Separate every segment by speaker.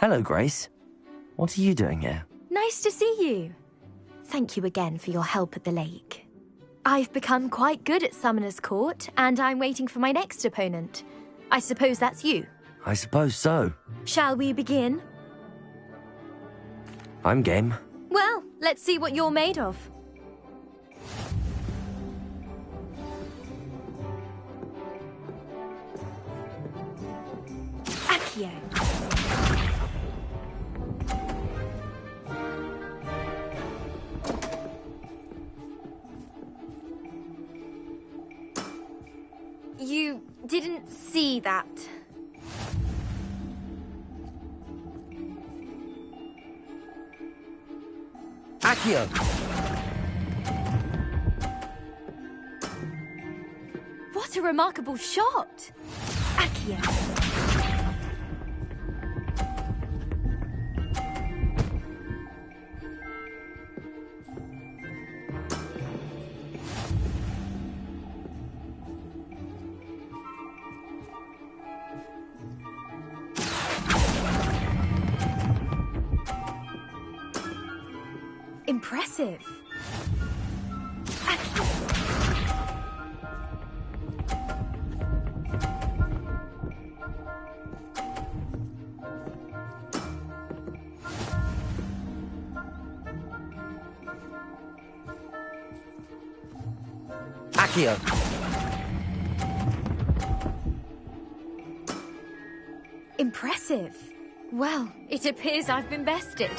Speaker 1: Hello, Grace. What are you doing here?
Speaker 2: Nice to see you. Thank you again for your help at the lake. I've become quite good at Summoner's Court, and I'm waiting for my next opponent. I suppose that's you.
Speaker 1: I suppose so.
Speaker 2: Shall we begin?
Speaker 1: I'm game.
Speaker 2: Well, let's see what you're made of. Accio. You didn't see that.
Speaker 1: Accio!
Speaker 2: What a remarkable shot! Accio. Impressive.
Speaker 1: Accio!
Speaker 2: Impressive. Well, it appears I've been bested.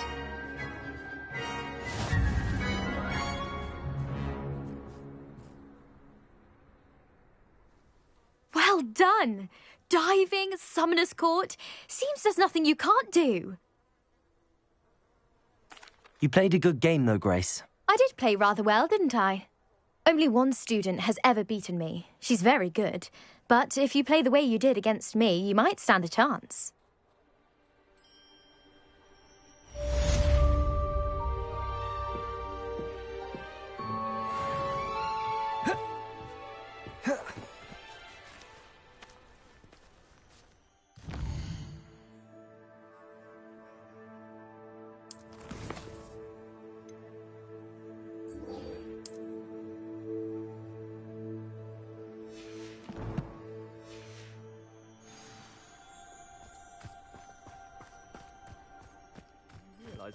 Speaker 2: Well done! Diving, Summoner's Court. Seems there's nothing you can't do.
Speaker 1: You played a good game, though, Grace.
Speaker 2: I did play rather well, didn't I? Only one student has ever beaten me. She's very good. But if you play the way you did against me, you might stand a chance.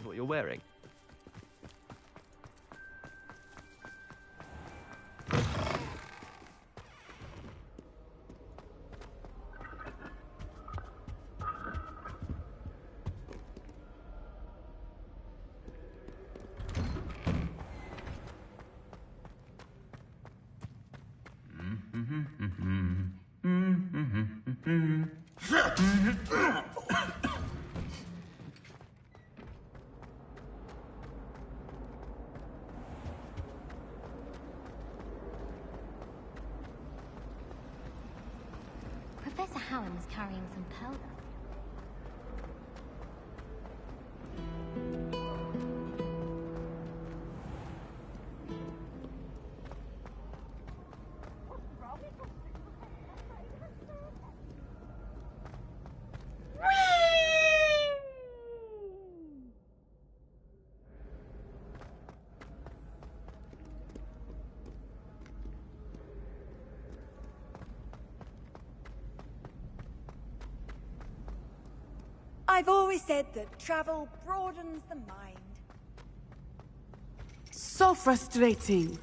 Speaker 1: What you're wearing.
Speaker 3: Professor Hallam is carrying some powder.
Speaker 4: I've always said that travel broadens the mind.
Speaker 5: So frustrating.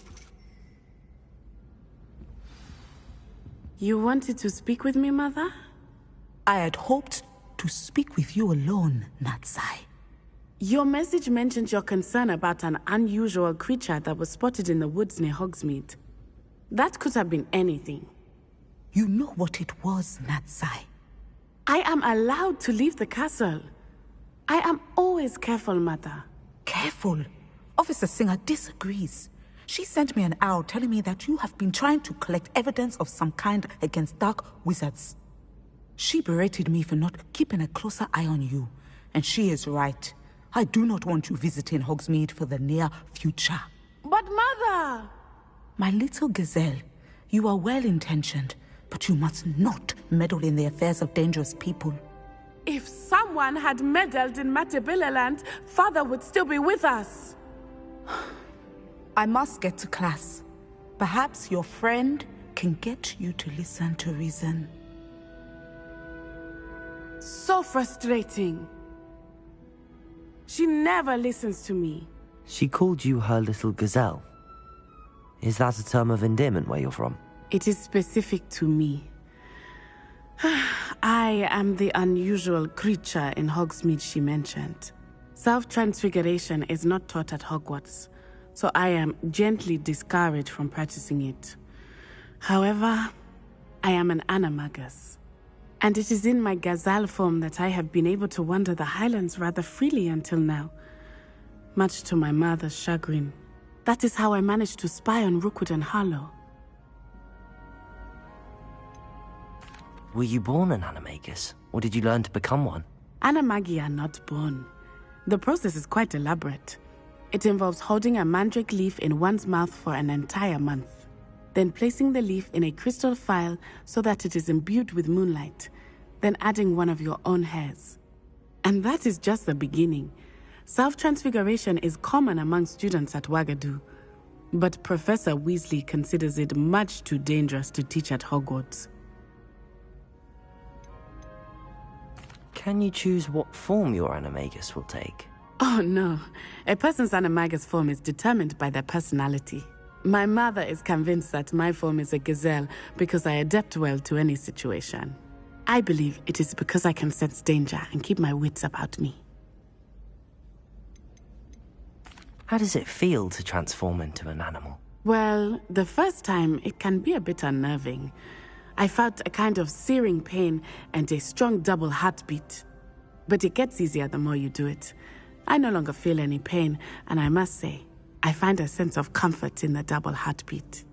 Speaker 5: You wanted to speak with me, Mother?
Speaker 6: I had hoped to speak with you alone, Natsai.
Speaker 5: Your message mentioned your concern about an unusual creature that was spotted in the woods near Hogsmeade. That could have been anything.
Speaker 6: You know what it was, Natsai.
Speaker 5: I am allowed to leave the castle. I am always careful, Mother.
Speaker 6: Careful? Officer Singer disagrees. She sent me an owl telling me that you have been trying to collect evidence of some kind against dark wizards. She berated me for not keeping a closer eye on you, and she is right. I do not want you visiting Hogsmeade for the near future.
Speaker 5: But Mother!
Speaker 6: My little gazelle, you are well-intentioned, but you must not meddle in the affairs of dangerous people.
Speaker 5: If someone someone had meddled in Matabeleland, Father would still be with us.
Speaker 6: I must get to class. Perhaps your friend can get you to listen to reason.
Speaker 5: So frustrating. She never listens to me.
Speaker 1: She called you her little gazelle. Is that a term of endearment where you're from?
Speaker 5: It is specific to me. I am the unusual creature in Hogsmeade she mentioned. Self-transfiguration is not taught at Hogwarts, so I am gently discouraged from practicing it. However, I am an animagus, and it is in my gazelle form that I have been able to wander the Highlands rather freely until now, much to my mother's chagrin. That is how I managed to spy on Rookwood and Harlow.
Speaker 1: Were you born an animagus, or did you learn to become one?
Speaker 5: Animagi are not born. The process is quite elaborate. It involves holding a mandrake leaf in one's mouth for an entire month, then placing the leaf in a crystal phial so that it is imbued with moonlight, then adding one of your own hairs. And that is just the beginning. Self-transfiguration is common among students at Wagadu, but Professor Weasley considers it much too dangerous to teach at Hogwarts.
Speaker 1: Can you choose what form your animagus will take?
Speaker 5: Oh no, a person's animagus form is determined by their personality. My mother is convinced that my form is a gazelle because I adapt well to any situation. I believe it is because I can sense danger and keep my wits about me.
Speaker 1: How does it feel to transform into an animal?
Speaker 5: Well, the first time it can be a bit unnerving. I felt a kind of searing pain and a strong double heartbeat. But it gets easier the more you do it. I no longer feel any pain, and I must say, I find a sense of comfort in the double heartbeat.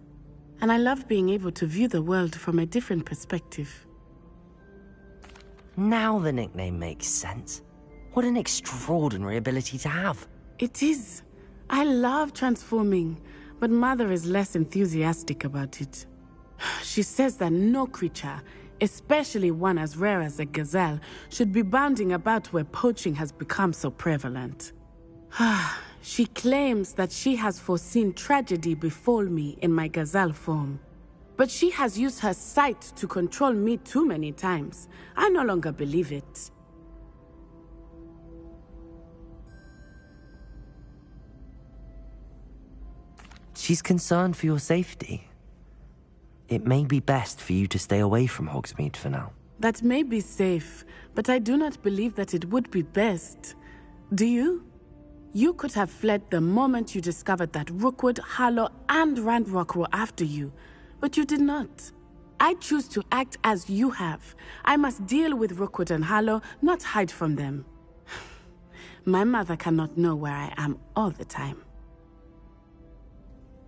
Speaker 5: And I love being able to view the world from a different perspective.
Speaker 1: Now the nickname makes sense. What an extraordinary ability to have.
Speaker 5: It is. I love transforming, but Mother is less enthusiastic about it. She says that no creature, especially one as rare as a gazelle, should be bounding about where poaching has become so prevalent. She claims that she has foreseen tragedy befall me in my gazelle form. But she has used her sight to control me too many times. I no longer believe it.
Speaker 1: She's concerned for your safety. It may be best for you to stay away from Hogsmeade for now.
Speaker 5: That may be safe, but I do not believe that it would be best. Do you? You could have fled the moment you discovered that Rookwood, Harlow, and Ranrock were after you, but you did not. I choose to act as you have. I must deal with Rookwood and Harlow, not hide from them. My mother cannot know where I am all the time.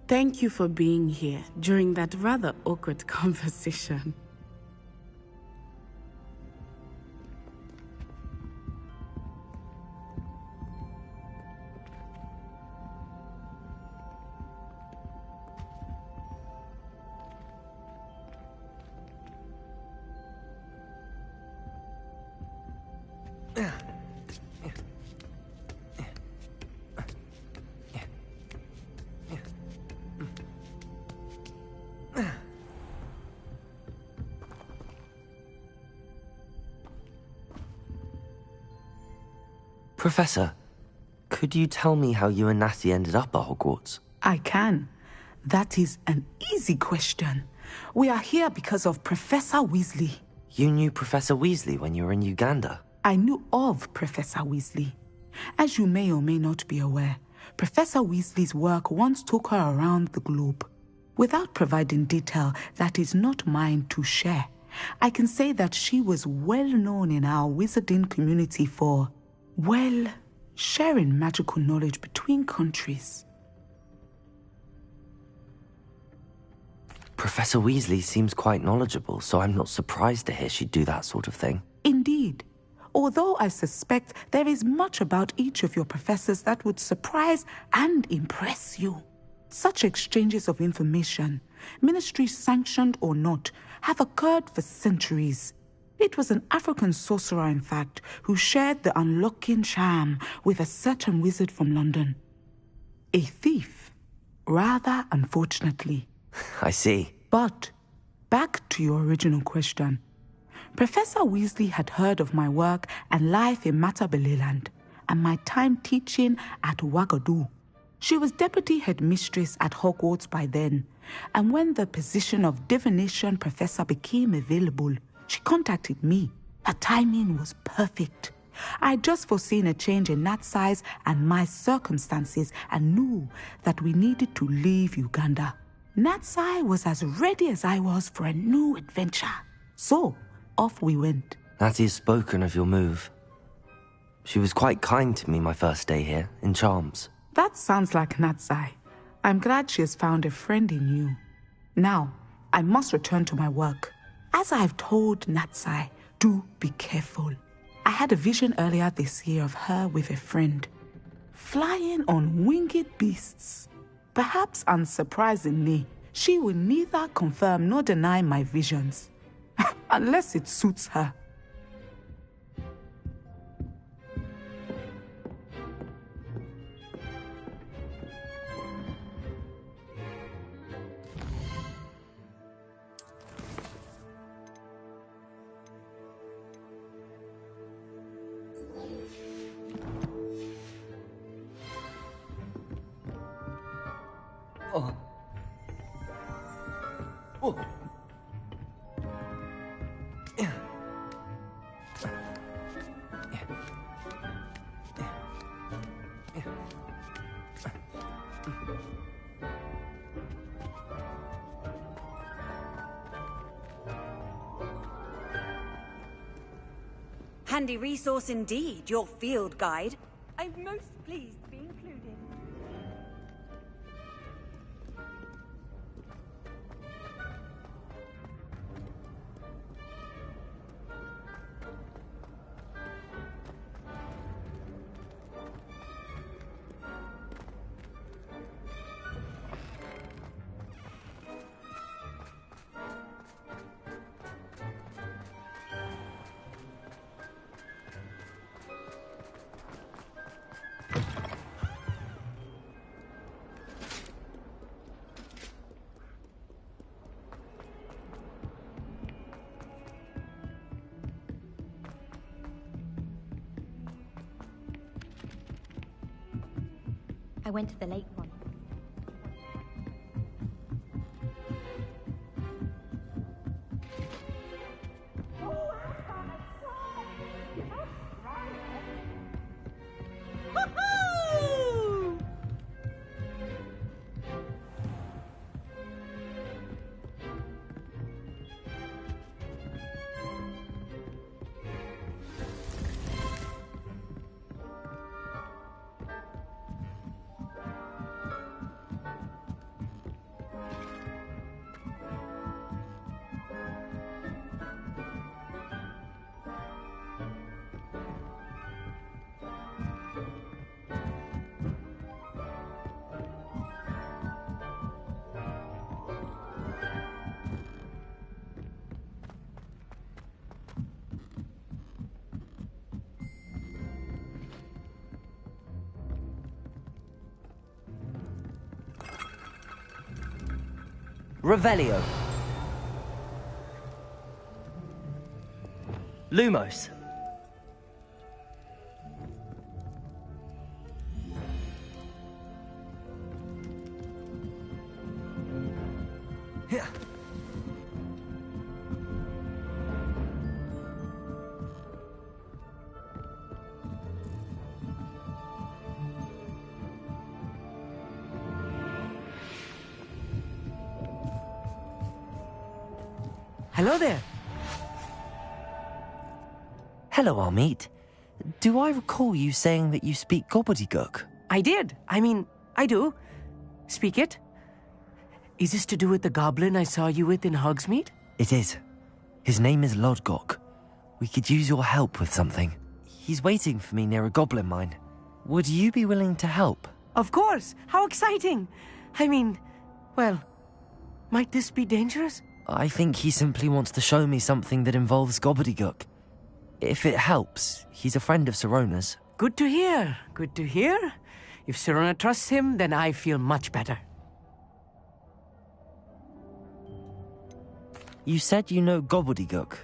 Speaker 5: Thank you for being here during that rather awkward conversation.
Speaker 1: Professor, could you tell me how you and Natty ended up at Hogwarts?
Speaker 6: I can. That is an easy question. We are here because of Professor Weasley.
Speaker 1: You knew Professor Weasley when you were in Uganda?
Speaker 6: I knew of Professor Weasley. As you may or may not be aware, Professor Weasley's work once took her around the globe. Without providing detail that is not mine to share, I can say that she was well known in our wizarding community for, well, sharing magical knowledge between countries.
Speaker 1: Professor Weasley seems quite knowledgeable, so I'm not surprised to hear she'd do that sort of thing.
Speaker 6: Indeed. Although I suspect there is much about each of your professors that would surprise and impress you. Such exchanges of information, ministry sanctioned or not, have occurred for centuries. It was an African sorcerer, in fact, who shared the unlocking charm with a certain wizard from London. A thief, rather unfortunately.
Speaker 1: I see.
Speaker 6: But back to your original question. Professor Weasley had heard of my work and life in Matabeleland and my time teaching at Ouagadougou. She was deputy headmistress at Hogwarts by then, and when the position of divination professor became available, she contacted me. Her timing was perfect. I'd just foreseen a change in Nat's size and my circumstances and knew that we needed to leave Uganda. Natsai was as ready as I was for a new adventure. So, off we went.
Speaker 1: That is spoken of your move. She was quite kind to me my first day here, in Charms.
Speaker 6: That sounds like Natsai. I'm glad she has found a friend in you. Now, I must return to my work. As I've told Natsai, do be careful. I had a vision earlier this year of her with a friend, flying on winged beasts. Perhaps unsurprisingly, she will neither confirm nor deny my visions, unless it suits her.
Speaker 1: Oh. Oh.
Speaker 4: Handy resource indeed, your field guide. I'm most pleased to be included.
Speaker 3: I went to the lake once.
Speaker 1: Revelio. Lumos. Hello there. Hello, Amit. Do I recall you saying that you speak gobbledygook?
Speaker 7: I did. I do. Speak it. Is this to do with the goblin I saw you with in Hogsmeade?
Speaker 1: It is. His name is Lodgok. We could use your help with something. He's waiting for me near a goblin mine. Would you be willing to help?
Speaker 7: Of course. How exciting. Well, might this be dangerous?
Speaker 1: I think he simply wants to show me something that involves gobbledygook. If it helps, he's a friend of Sirona's.
Speaker 7: Good to hear. Good to hear. If Sirona trusts him, then I feel much better.
Speaker 1: You said you know gobbledygook,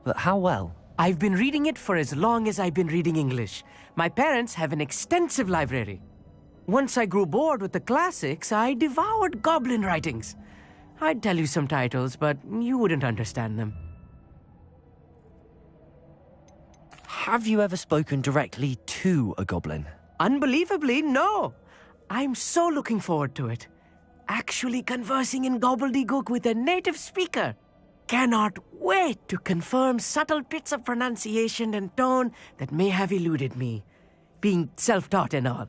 Speaker 1: but how well?
Speaker 7: I've been reading it for as long as I've been reading English. My parents have an extensive library. Once I grew bored with the classics, I devoured goblin writings. I'd tell you some titles, but you wouldn't understand them.
Speaker 1: Have you ever spoken directly to a goblin?
Speaker 7: Unbelievably, no. I'm so looking forward to it. Actually conversing in gobbledygook with a native speaker. Cannot wait to confirm subtle bits of pronunciation and tone that may have eluded me, being self-taught and all.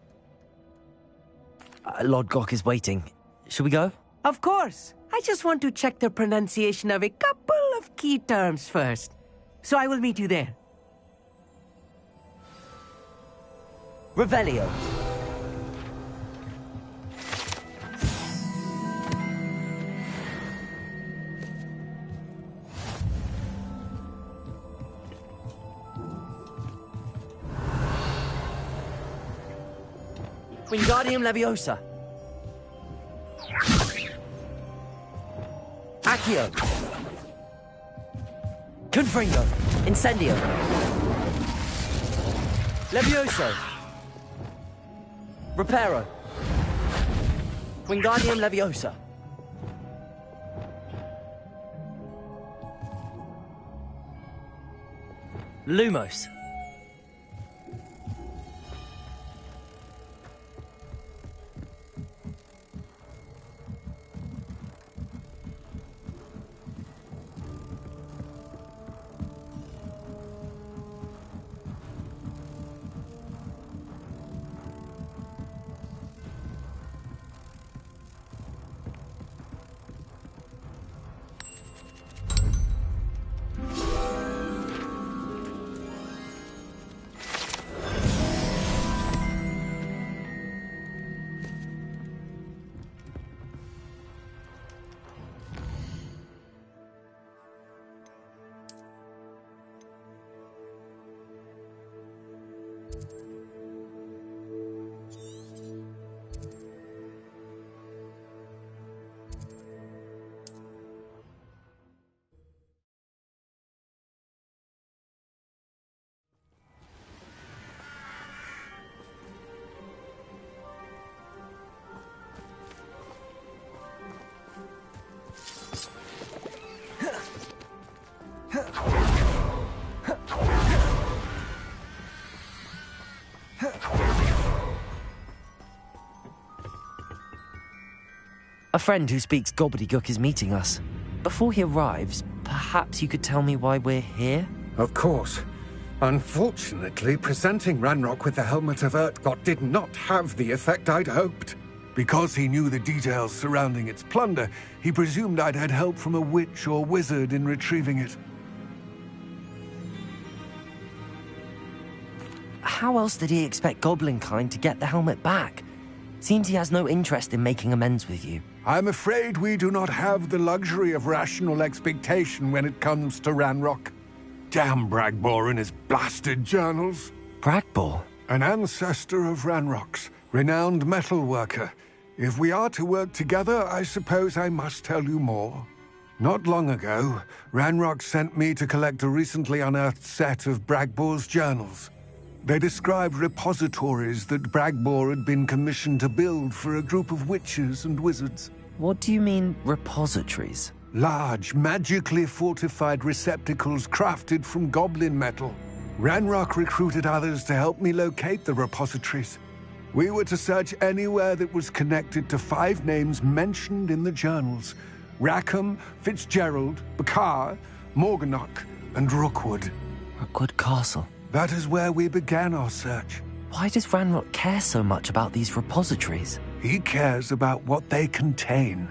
Speaker 1: Lord Gok is waiting. Shall we go?
Speaker 7: Of course. I just want to check the pronunciation of a couple of key terms first. So I will meet you there.
Speaker 1: Revelio. Wingardium Leviosa. Accio. Confringo. Incendio. Levioso. Reparo. Wingardium Leviosa. Lumos. A friend who speaks gobbledygook is meeting us. Before he arrives, perhaps you could tell me why we're here?
Speaker 8: Of course. Unfortunately, presenting Ranrock with the Helmet of Urtkot did not have the effect I'd hoped. Because he knew the details surrounding its plunder, he presumed I'd had help from a witch or wizard in retrieving it.
Speaker 1: How else did he expect Goblinkind to get the helmet back? Seems he has no interest in making amends with you.
Speaker 8: I'm afraid we do not have the luxury of rational expectation when it comes to Ranrock. Damn Bragbor and his blasted journals.
Speaker 1: Bragbor?
Speaker 8: An ancestor of Ranrock's, renowned metalworker. If we are to work together, I suppose I must tell you more. Not long ago, Ranrock sent me to collect a recently unearthed set of Bragbor's journals. They described repositories that Bragbor had been commissioned to build for a group of witches and wizards.
Speaker 1: What do you mean, repositories?
Speaker 8: Large, magically fortified receptacles crafted from goblin metal. Ranrock recruited others to help me locate the repositories. We were to search anywhere that was connected to 5 names mentioned in the journals: Rackham, Fitzgerald, Bakar, Morganach, and Rookwood.
Speaker 1: Rookwood Castle.
Speaker 8: That is where we began our search.
Speaker 1: Why does Ranrock care so much about these repositories?
Speaker 8: He cares about what they contain.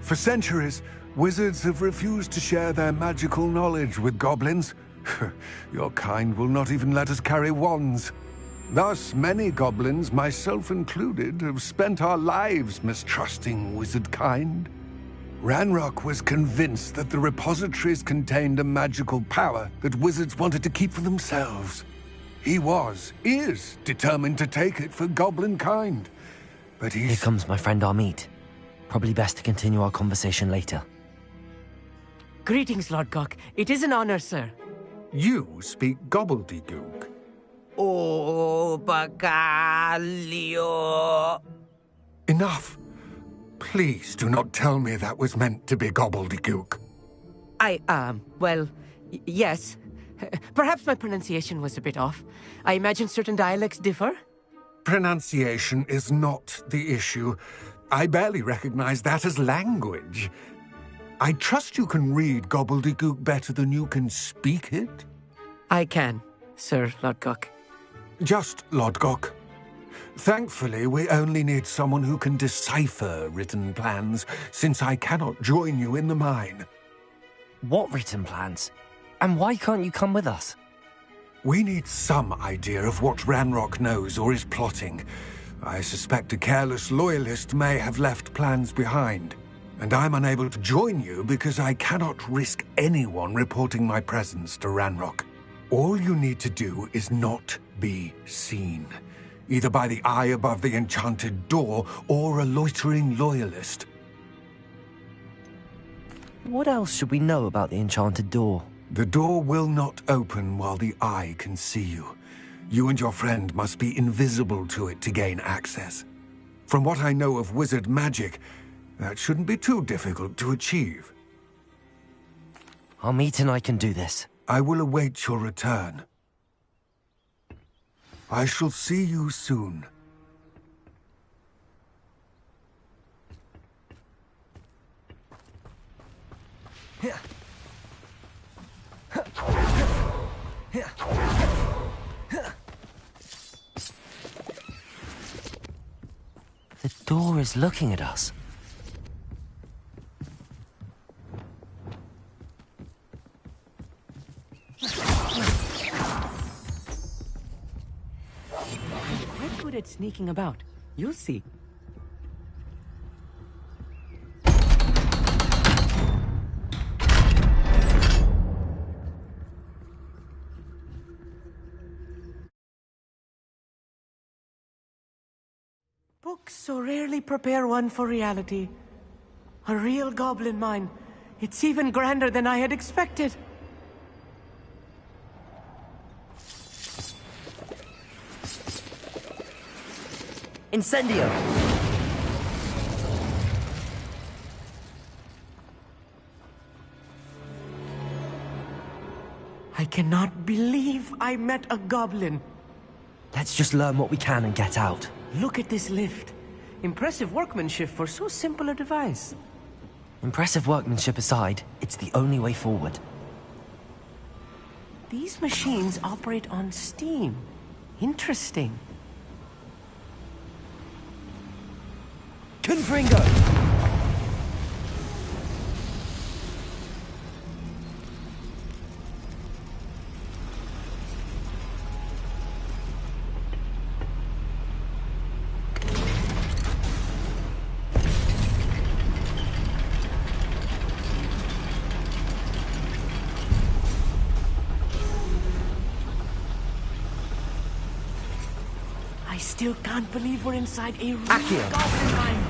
Speaker 8: For centuries, wizards have refused to share their magical knowledge with goblins. Your kind will not even let us carry wands. Thus, many goblins, myself included, have spent our lives mistrusting wizard kind. Ranrock was convinced that the repositories contained a magical power that wizards wanted to keep for themselves. He is determined to take it for goblin kind. But
Speaker 1: Here comes my friend Amit. Probably best to continue our conversation later.
Speaker 7: Greetings, Lord Gok. It is an honor, sir.
Speaker 8: You speak gobbledygook.
Speaker 7: Oh, Bagalio.
Speaker 8: Enough. Please do not tell me that was meant to be gobbledygook.
Speaker 7: Yes. Perhaps my pronunciation was a bit off. I imagine certain dialects differ.
Speaker 8: Pronunciation is not the issue. I barely recognize that as language. I trust you can read gobbledygook better than you can speak it?
Speaker 7: I can, Sir Lord Gok.
Speaker 8: Just Lord Gok. Thankfully, we only need someone who can decipher written plans, since I cannot join you in the mine.
Speaker 1: What written plans? And why can't you come with us?
Speaker 8: We need some idea of what Ranrock knows or is plotting. I suspect a careless loyalist may have left plans behind. And I'm unable to join you because I cannot risk anyone reporting my presence to Ranrock. All you need to do is not be seen, either by the eye above the enchanted door or a loitering loyalist.
Speaker 1: What else should we know about the enchanted door?
Speaker 8: The door will not open while the eye can see you. You and your friend must be invisible to it to gain access. From what I know of wizard magic, that shouldn't be too difficult to achieve.
Speaker 1: Amit and I can do this.
Speaker 8: I will await your return. I shall see you soon.
Speaker 1: The door is looking at us.
Speaker 7: We're good at sneaking about. You'll see. Books so rarely prepare one for reality. A real goblin mine. It's even grander than I had expected.
Speaker 1: Incendio!
Speaker 7: I cannot believe I met a goblin.
Speaker 1: Let's just learn what we can and get out.
Speaker 7: Look at this lift. Impressive workmanship for so simple a device.
Speaker 1: Impressive workmanship aside, it's the only way forward.
Speaker 7: These machines operate on steam. Interesting.
Speaker 1: Confringo!
Speaker 7: I still can't believe we're inside a real
Speaker 1: Accio.
Speaker 7: goblin mine.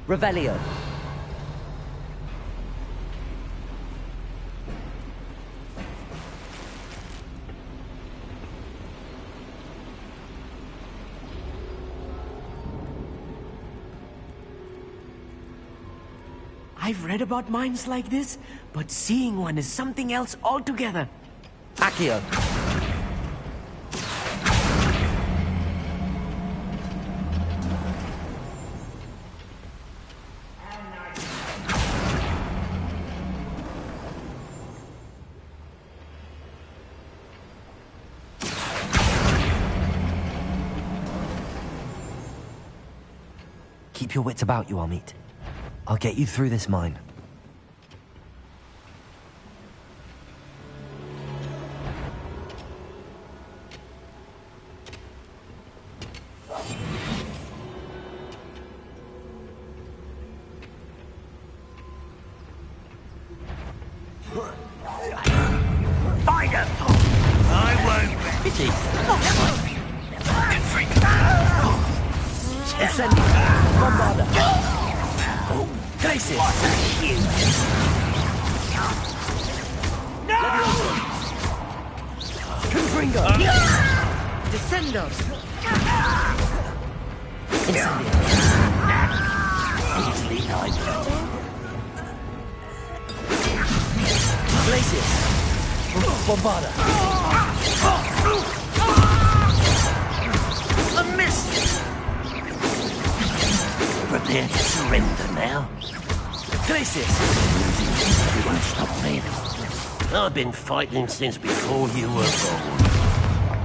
Speaker 1: Revelio.
Speaker 7: I've read about mines like this, but seeing one is something else altogether.
Speaker 1: Accio. Keep your wits about you, Amit. I'll get you through this mine.
Speaker 7: pity. Incendio. Bombarda. Glacius. Levioso. Confringo. Descendo. Incendio. Easily lied. Glacius. Bombarda. A miss! Prepare to surrender now. Glacius! You won't stop me. I've been fighting since before you were born.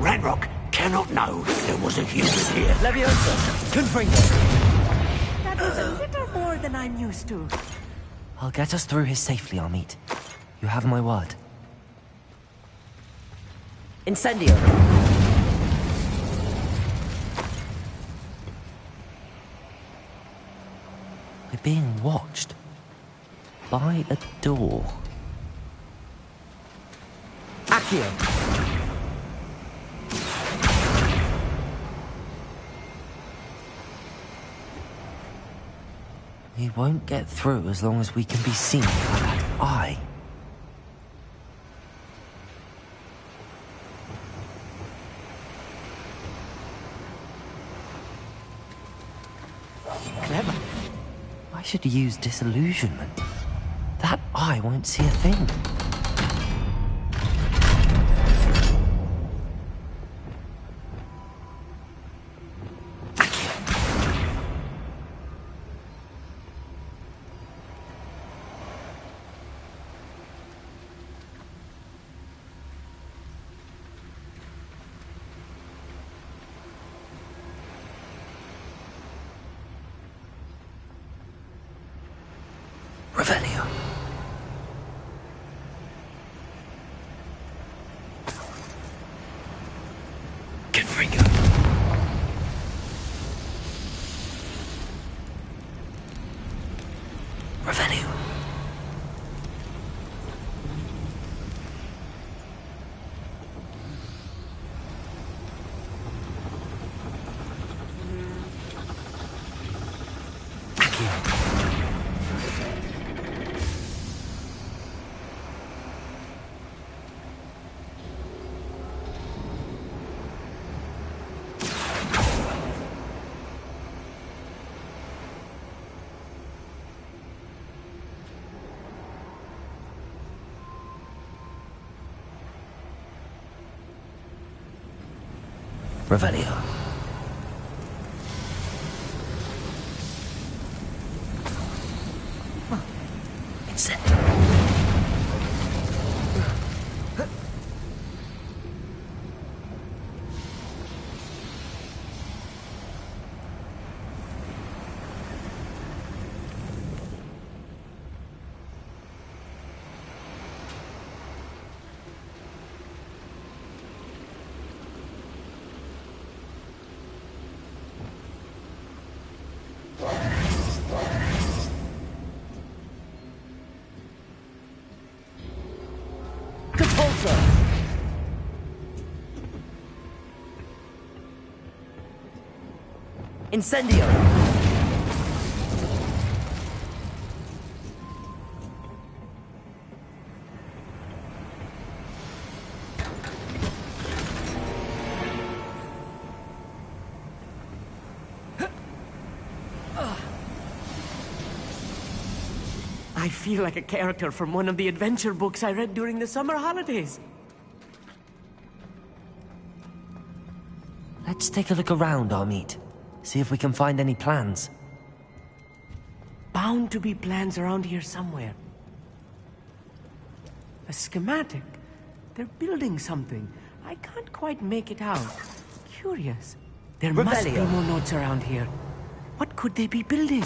Speaker 9: Ranrock cannot know there was a human here.
Speaker 7: Leviosa! Confringo!
Speaker 4: That was a little more than I'm used to.
Speaker 1: I'll get us through here safely, Amit. You have my word.
Speaker 7: Incendio!
Speaker 1: We're being watched. By a door.
Speaker 7: Accio!
Speaker 1: We won't get through as long as we can be seen by that eye.
Speaker 7: Clever.
Speaker 1: I should use disillusionment. That eye won't see a thing. Revelio. Confringo. Revelio. Revelio. Incendio.
Speaker 7: Compulsor! Incendio! I feel like a character from one of the adventure books I read during the summer holidays.
Speaker 1: Let's take a look around, Amit. See if we can find any plans.
Speaker 7: Bound to be plans around here somewhere. A schematic. They're building something. I can't quite make it out. Curious. There must be more notes around here. What could they be building?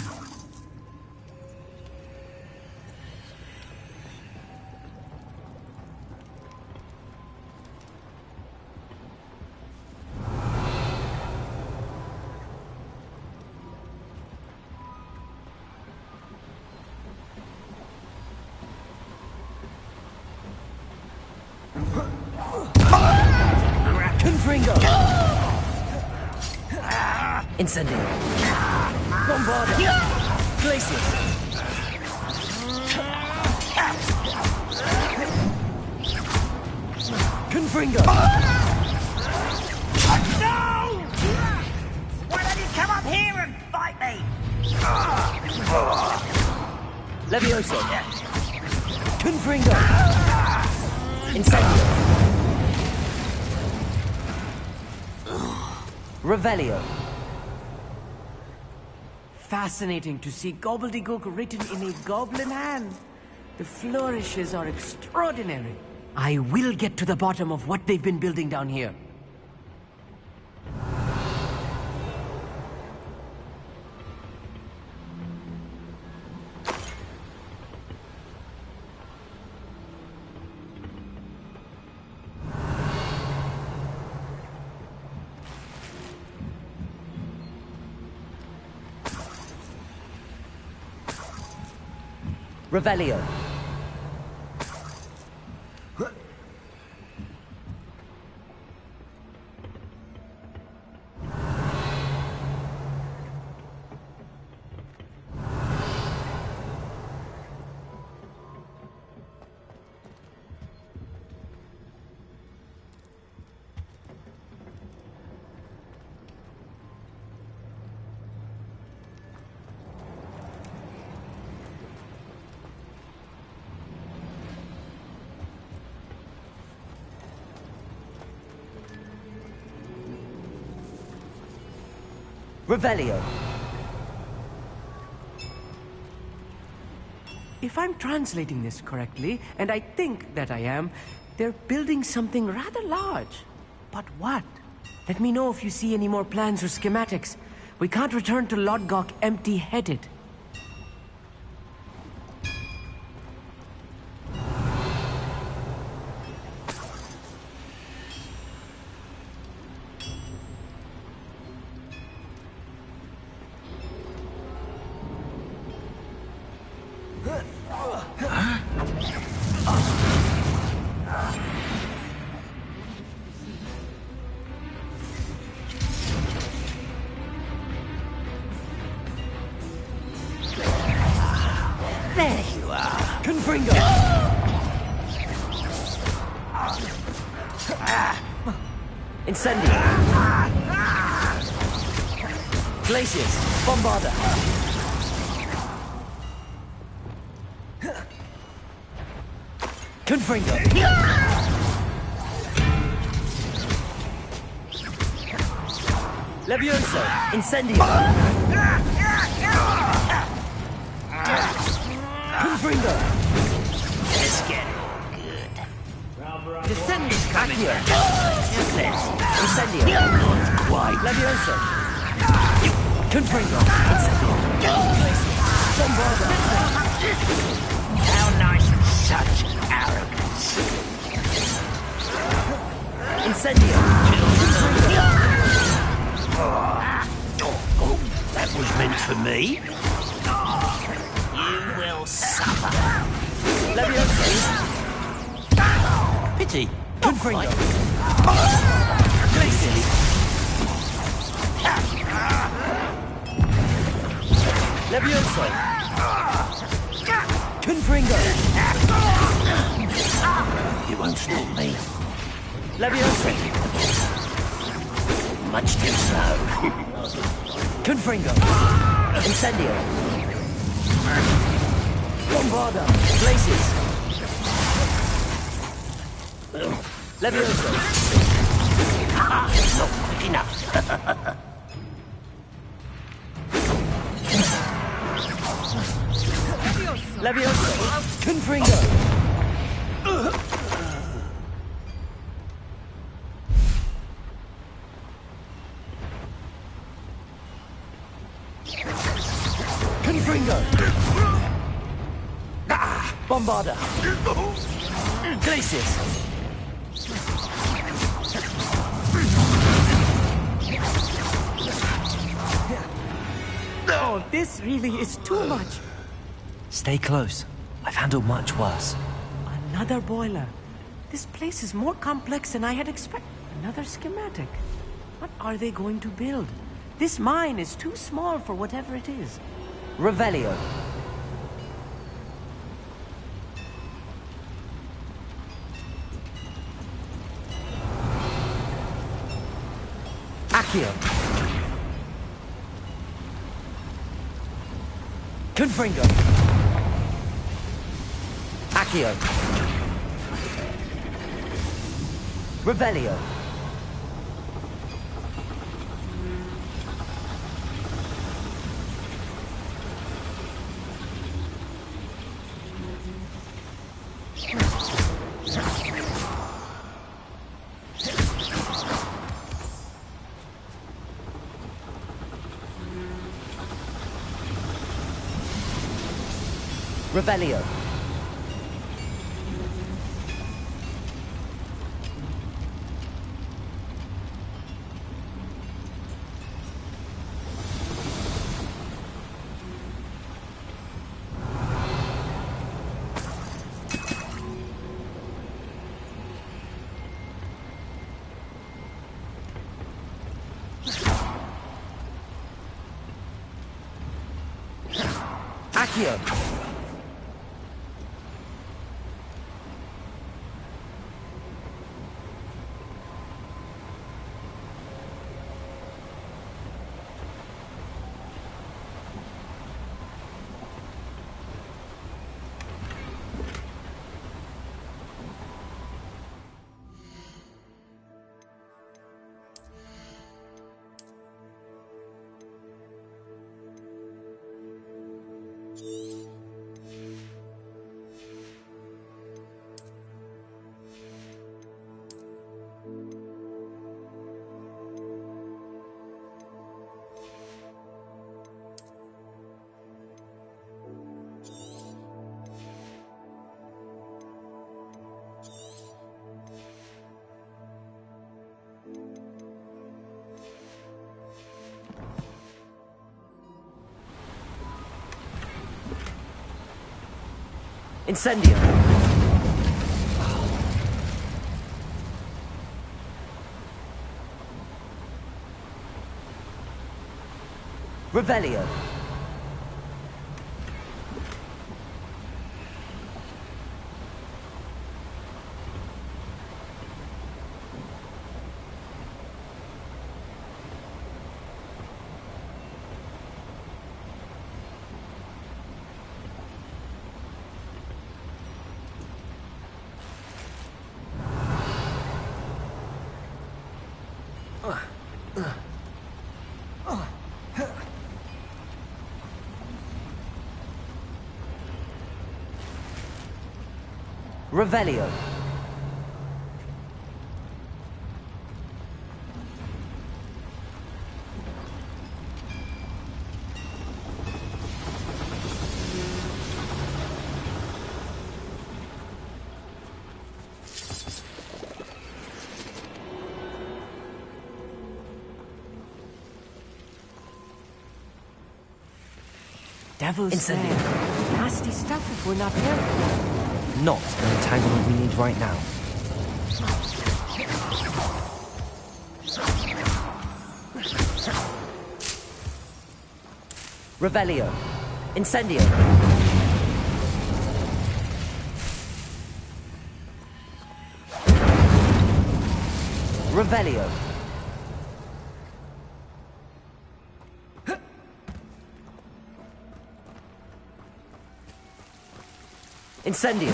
Speaker 1: Confringo! Incendio! Bombarda! Glacius! Confringo!
Speaker 9: No! Why don't you come up here and fight me?
Speaker 1: Levioso! Confringo! Incendio! Revelio!
Speaker 7: Fascinating to see gobbledygook written in a goblin hand. The flourishes are extraordinary. I will get to the bottom of what they've been building down here.
Speaker 1: Revelio! Revelio!
Speaker 7: If I'm translating this correctly, and I think that I am, they're building something rather large. But what? Let me know if you see any more plans or schematics. We can't return to Lodgok empty-headed.
Speaker 9: There you are.
Speaker 1: Confringo! Incendio! Glacius! Bombarda! Confringo! Levioso! Incendio! Confringo!
Speaker 9: Let's get all good.
Speaker 7: Descendis coming.
Speaker 1: Incendio!
Speaker 9: Quite.
Speaker 1: Levioso! Confringo! Incendio! Bombarda!
Speaker 9: How nice and such arrogance.
Speaker 1: Incendio!
Speaker 9: Oh, that was meant for me. You will suffer.
Speaker 1: Levioso!
Speaker 9: Pity.
Speaker 1: Confringo! Glacius! Levioso! Confringo!
Speaker 9: You won't stop me.
Speaker 1: Levioso!
Speaker 9: Much too slow.
Speaker 1: Confringo! Incendio! Bombarda! Glacius! Levioso!
Speaker 9: Not quick enough.
Speaker 1: Levioso! Confringo! Confringo! Bombarda! Glacius!
Speaker 7: Oh, this really is too much.
Speaker 1: Stay close. I've handled much worse.
Speaker 7: Another boiler. This place is more complex than I had expected. Another schematic. What are they going to build? This mine is too small for whatever it is.
Speaker 1: Revelio. Accio. Confringo. Accio. Revelio. Revelio. Accio. Incendio. Revelio. Revelio.
Speaker 7: Devil's
Speaker 1: Incendio.
Speaker 7: Snare. Nasty stuff if we're not careful.
Speaker 1: Not the entanglement we need right now. Revelio. Incendio. Revelio. Incendio.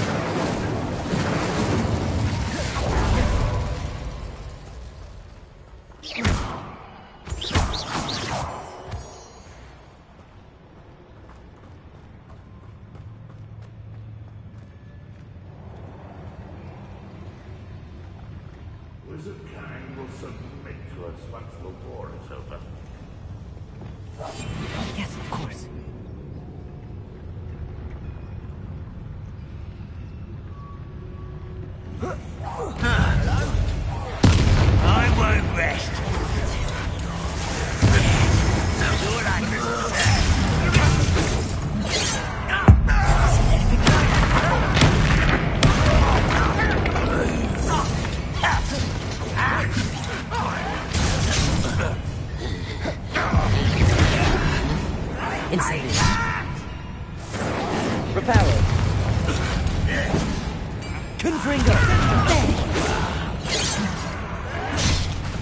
Speaker 10: Wizard Kang will submit to us once the war is over.
Speaker 7: Yes, of course.
Speaker 9: I won't rest. You're like
Speaker 1: Reparo. Confringo.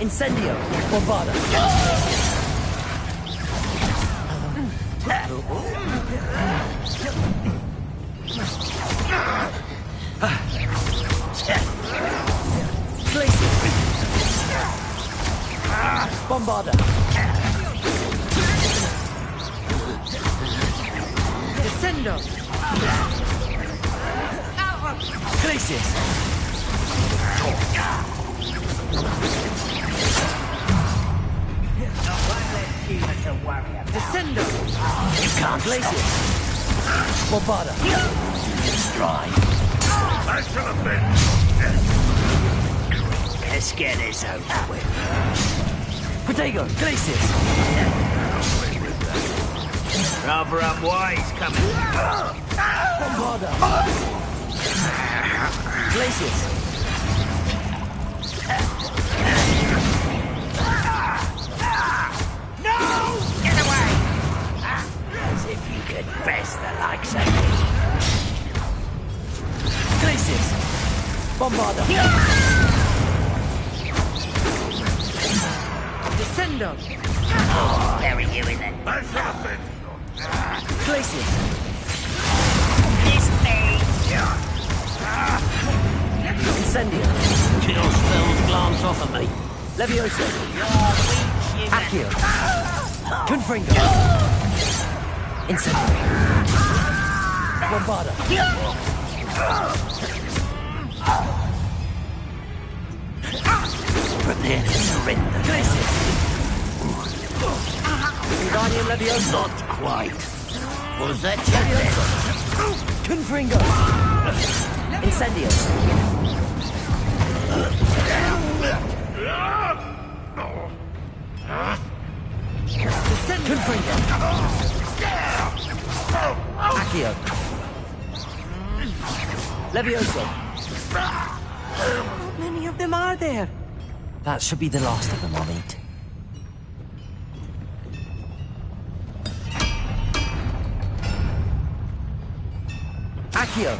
Speaker 1: Incendio. Bombarda. Glacier. Bombarda.
Speaker 7: Descendo.
Speaker 1: Glacius.
Speaker 7: Descendo.
Speaker 1: You can't. Glacius. Bombarda. Dry.
Speaker 10: I should have been.
Speaker 9: Let's get this over with.
Speaker 1: Protego. Glacius.
Speaker 9: Rather unwise coming.
Speaker 1: Bombarda. Glacius.
Speaker 9: No! Get away! As if you could best the likes of me.
Speaker 1: Glacius. Bombarda.
Speaker 7: Descendo.
Speaker 9: Oh, bury you in it.
Speaker 10: I should have been.
Speaker 1: Glacius.
Speaker 9: This thing!
Speaker 1: Incendio.
Speaker 9: Kill spells glance off of me.
Speaker 1: Levioso.
Speaker 9: You're weak,
Speaker 1: Accio. Confringo. Incendio. Bombarda.
Speaker 9: Prepare to surrender.
Speaker 1: Glacius. Wingardium Levioso.
Speaker 9: Not quite. Was that you then?
Speaker 1: Confringo. Incendio. Confringo. Accio. Levioso.
Speaker 7: How many of them are there?
Speaker 1: That should be the last of them I'll eat. Accio.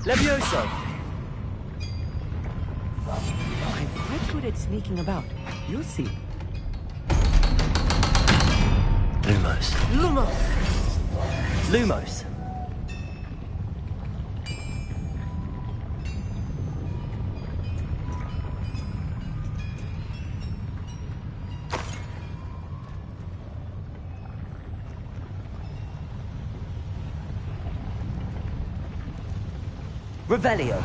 Speaker 1: Levioso.
Speaker 7: I'm quite good at sneaking about. You'll see.
Speaker 1: Lumos.
Speaker 7: Lumos.
Speaker 1: Lumos. Revelio.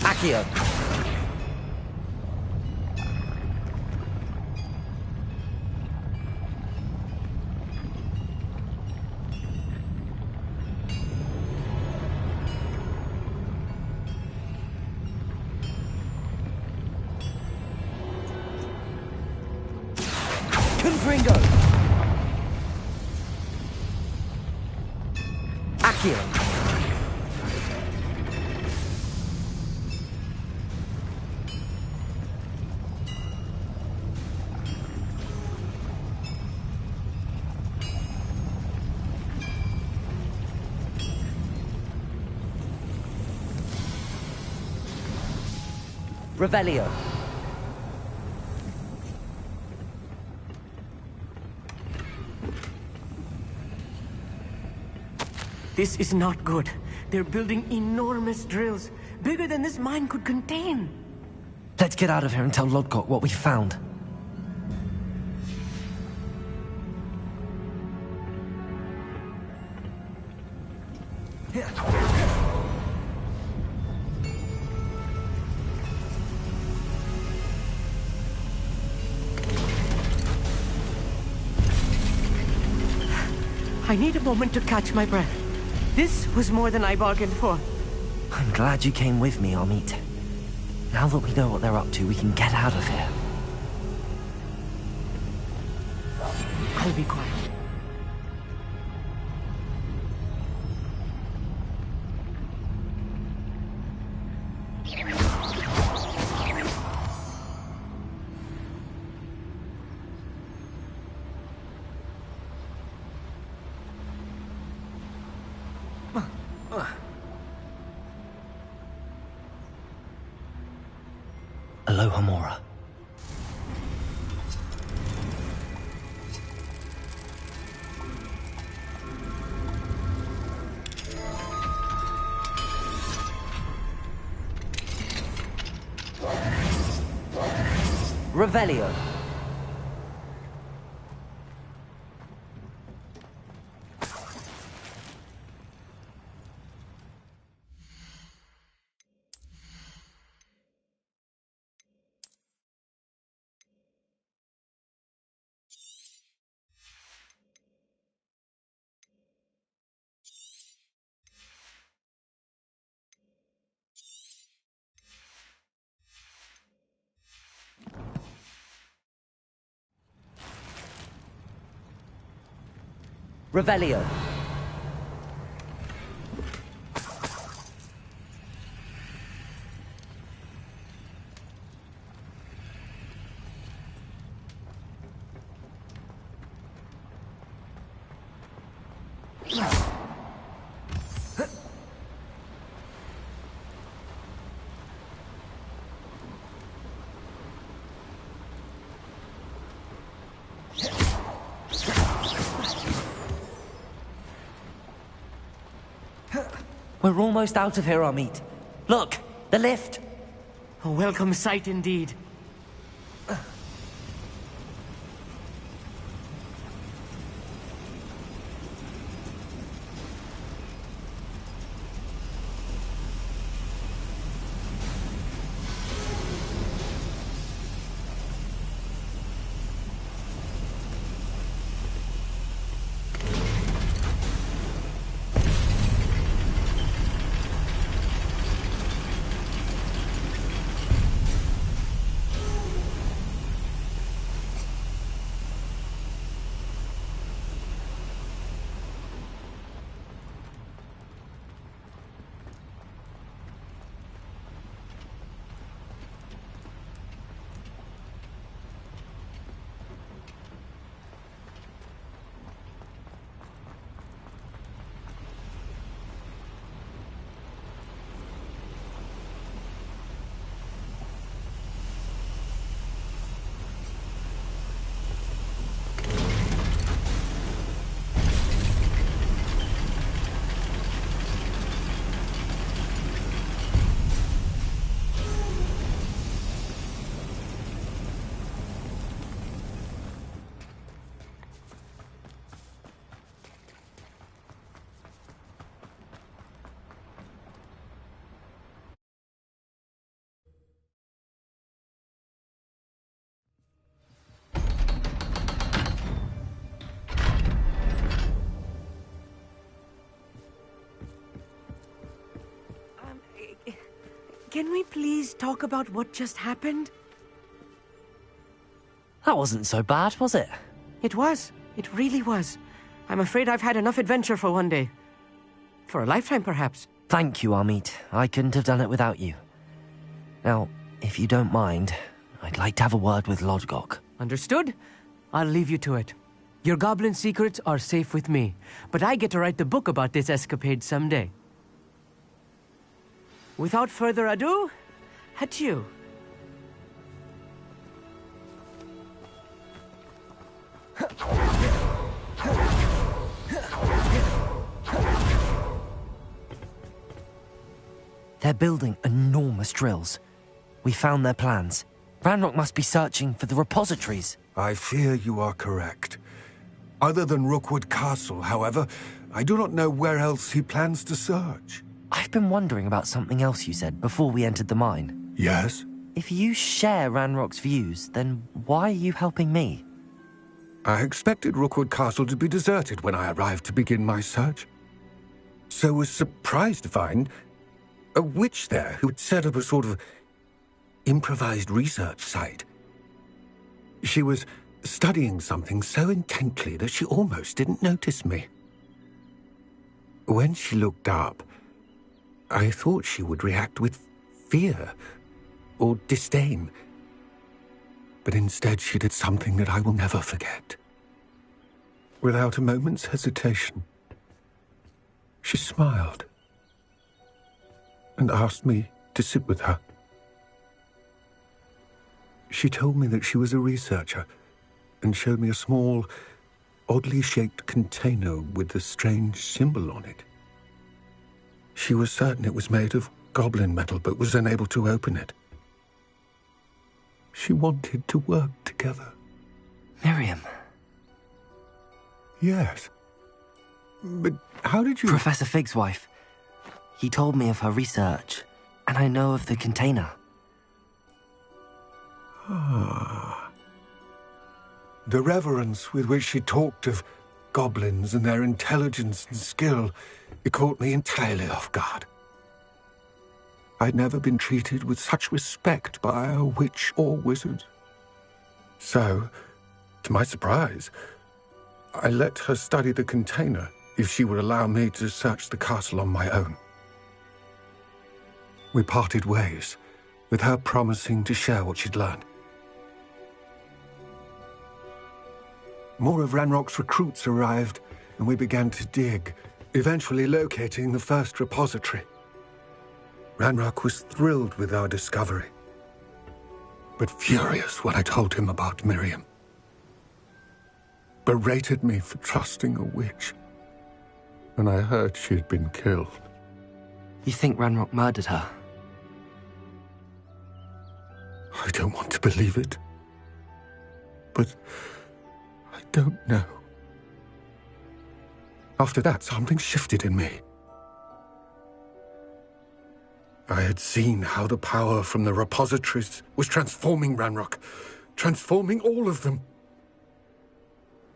Speaker 1: Accio. Confringo. Accio. Revelio.
Speaker 7: This is not good. They're building enormous drills, bigger than this mine could contain.
Speaker 1: Let's get out of here and tell Lodgok what we found.
Speaker 7: I need a moment to catch my breath. This was more than I bargained for.
Speaker 1: I'm glad you came with me, Amit. Now that we know what they're up to, we can get out of here.
Speaker 7: I'll be quiet.
Speaker 1: Aloha Mora. Revelio. Revelio. We're almost out of here, Amit. Look, the lift.
Speaker 7: A welcome sight indeed. Can we please talk about what just happened?
Speaker 1: That wasn't so bad, was it?
Speaker 7: It was. It really was. I'm afraid I've had enough adventure for one day. For a lifetime, perhaps.
Speaker 1: Thank you, Amit. I couldn't have done it without you. Now, if you don't mind, I'd like to have a word with Lodgok.
Speaker 7: Understood? I'll leave you to it. Your goblin secrets are safe with me, but I get to write the book about this escapade someday. Without further ado, adieu.
Speaker 1: They're building enormous drills. We found their plans. Ranrock must be searching for the repositories.
Speaker 8: I fear you are correct. Other than Rookwood Castle, however, I do not know where else he plans to search.
Speaker 1: I've been wondering about something else you said before we entered the mine.
Speaker 8: Yes?
Speaker 1: If you share Ranrock's views, then why are you helping me?
Speaker 8: I expected Rookwood Castle to be deserted when I arrived to begin my search. So was surprised to find a witch there who had set up a sort of improvised research site. She was studying something so intently that she almost didn't notice me. When she looked up, I thought she would react with fear or disdain. But instead she did something that I will never forget. Without a moment's hesitation, she smiled and asked me to sit with her. She told me that she was a researcher and showed me a small, oddly shaped container with a strange symbol on it. She was certain it was made of goblin metal, but was unable to open it. She wanted to work together.
Speaker 1: Miriam.
Speaker 8: Yes. But how did you...
Speaker 1: Professor Fig's wife. He told me of her research, and I know of the container.
Speaker 8: Ah. The reverence with which she talked of goblins and their intelligence and skill, it caught me entirely off guard. I'd never been treated with such respect by a witch or wizard. So, to my surprise, I let her study the container if she would allow me to search the castle on my own. We parted ways, with her promising to share what she'd learned. More of Ranrock's recruits arrived, and we began to dig, eventually locating the first repository. Ranrock was thrilled with our discovery, but furious when I told him about Miriam. Berated me for trusting a witch when I heard she had been killed.
Speaker 1: You think Ranrock murdered her?
Speaker 8: I don't want to believe it, but I don't know. After that, something shifted in me. I had seen how the power from the repositories was transforming Ranrock, transforming all of them.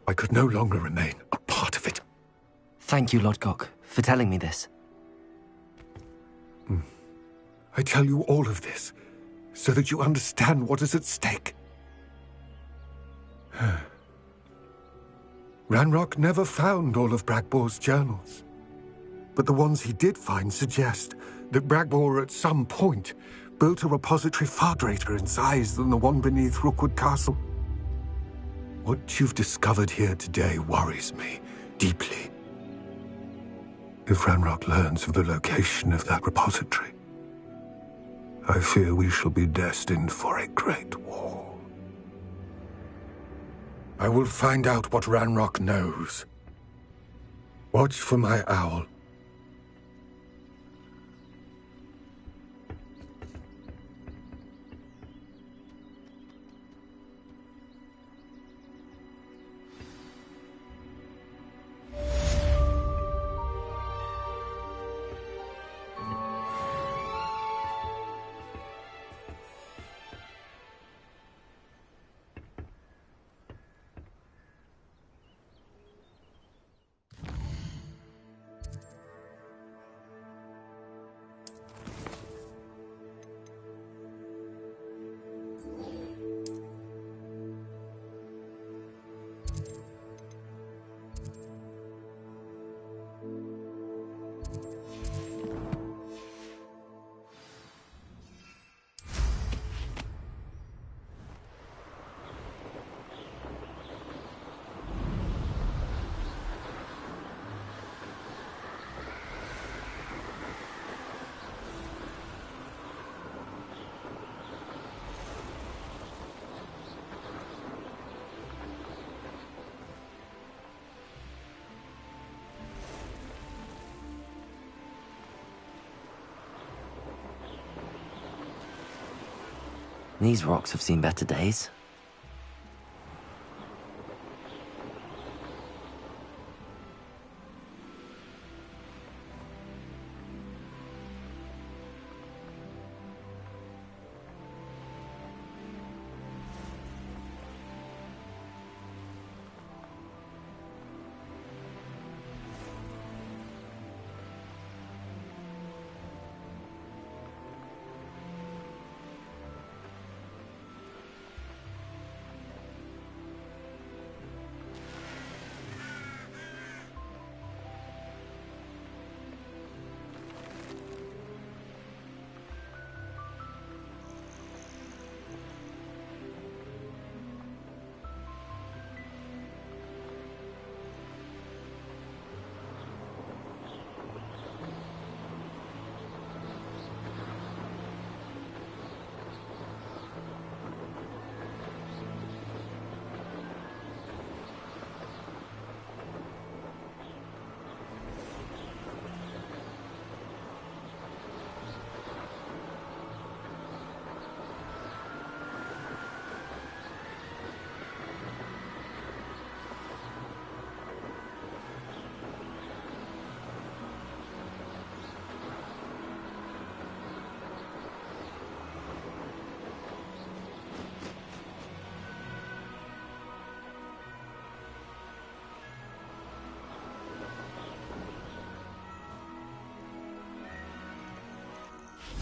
Speaker 8: I could no longer remain a part of it.
Speaker 1: Thank you, Lodgok, for telling me this.
Speaker 8: I tell you all of this so that you understand what is at stake. Ranrock never found all of Bragbor's journals, but the ones he did find suggest that Bragbor at some point built a repository far greater in size than the one beneath Rookwood Castle. What you've discovered here today worries me deeply. If Ranrock learns of the location of that repository, I fear we shall be destined for a great war. I will find out what Ranrock knows. Watch for my owl.
Speaker 1: These rocks have seen better days.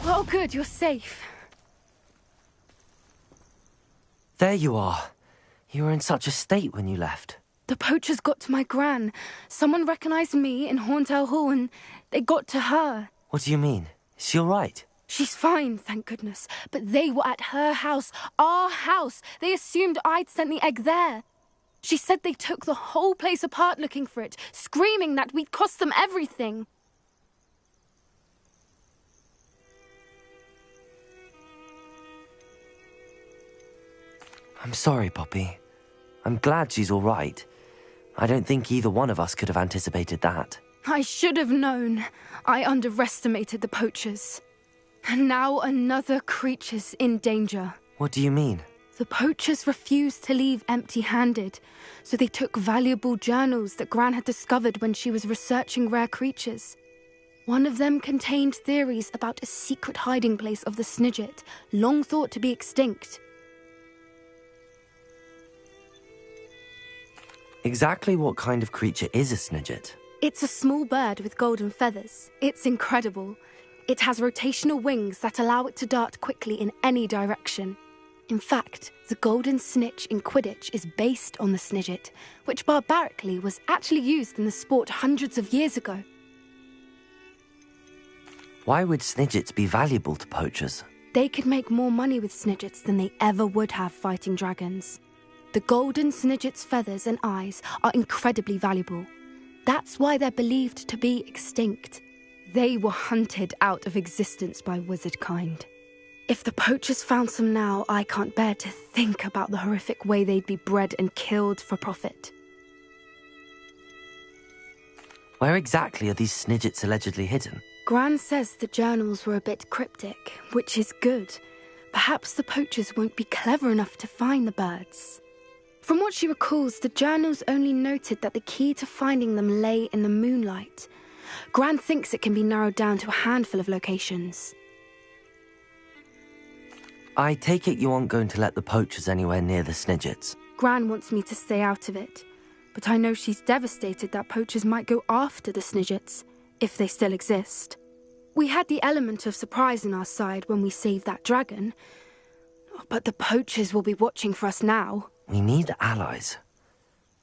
Speaker 11: Oh, good, you're safe.
Speaker 1: There you are. You were in such a state when you left.
Speaker 11: The poachers got to my gran. Someone recognized me in Horntail Hall and they got to her.
Speaker 1: What do you mean? Is she all right?
Speaker 11: She's fine, thank goodness. But they were at her house, our house. They assumed I'd sent the egg there. She said they took the whole place apart looking for it, screaming that we'd cost them everything.
Speaker 1: I'm sorry, Poppy. I'm glad she's all right. I don't think either one of us could have anticipated that.
Speaker 11: I should have known. I underestimated the poachers. And now another creature's in danger.
Speaker 1: What do you mean?
Speaker 11: The poachers refused to leave empty-handed, so they took valuable journals that Gran had discovered when she was researching rare creatures. One of them contained theories about a secret hiding place of the Snidget, long thought to be extinct.
Speaker 1: Exactly what kind of creature is a Snidget?
Speaker 11: It's a small bird with golden feathers. It's incredible. It has rotational wings that allow it to dart quickly in any direction. In fact, the golden snitch in Quidditch is based on the Snidget, which barbarically was actually used in the sport hundreds of years ago.
Speaker 1: Why would Snidgets be valuable to poachers?
Speaker 11: They could make more money with Snidgets than they ever would have fighting dragons. The golden Snidget's feathers and eyes are incredibly valuable. That's why they're believed to be extinct. They were hunted out of existence by wizard kind. If the poachers found some now, I can't bear to think about the horrific way they'd be bred and killed for profit.
Speaker 1: Where exactly are these Snidgets allegedly hidden?
Speaker 11: Gran says the journals were a bit cryptic, which is good. Perhaps the poachers won't be clever enough to find the birds. From what she recalls, the journals only noted that the key to finding them lay in the moonlight. Gran thinks it can be narrowed down to a handful of locations.
Speaker 1: I take it you aren't going to let the poachers anywhere near the Snidgets?
Speaker 11: Gran wants me to stay out of it, but I know she's devastated that poachers might go after the Snidgets, if they still exist. We had the element of surprise on our side when we saved that dragon, but the poachers will be watching for us now.
Speaker 1: We need allies.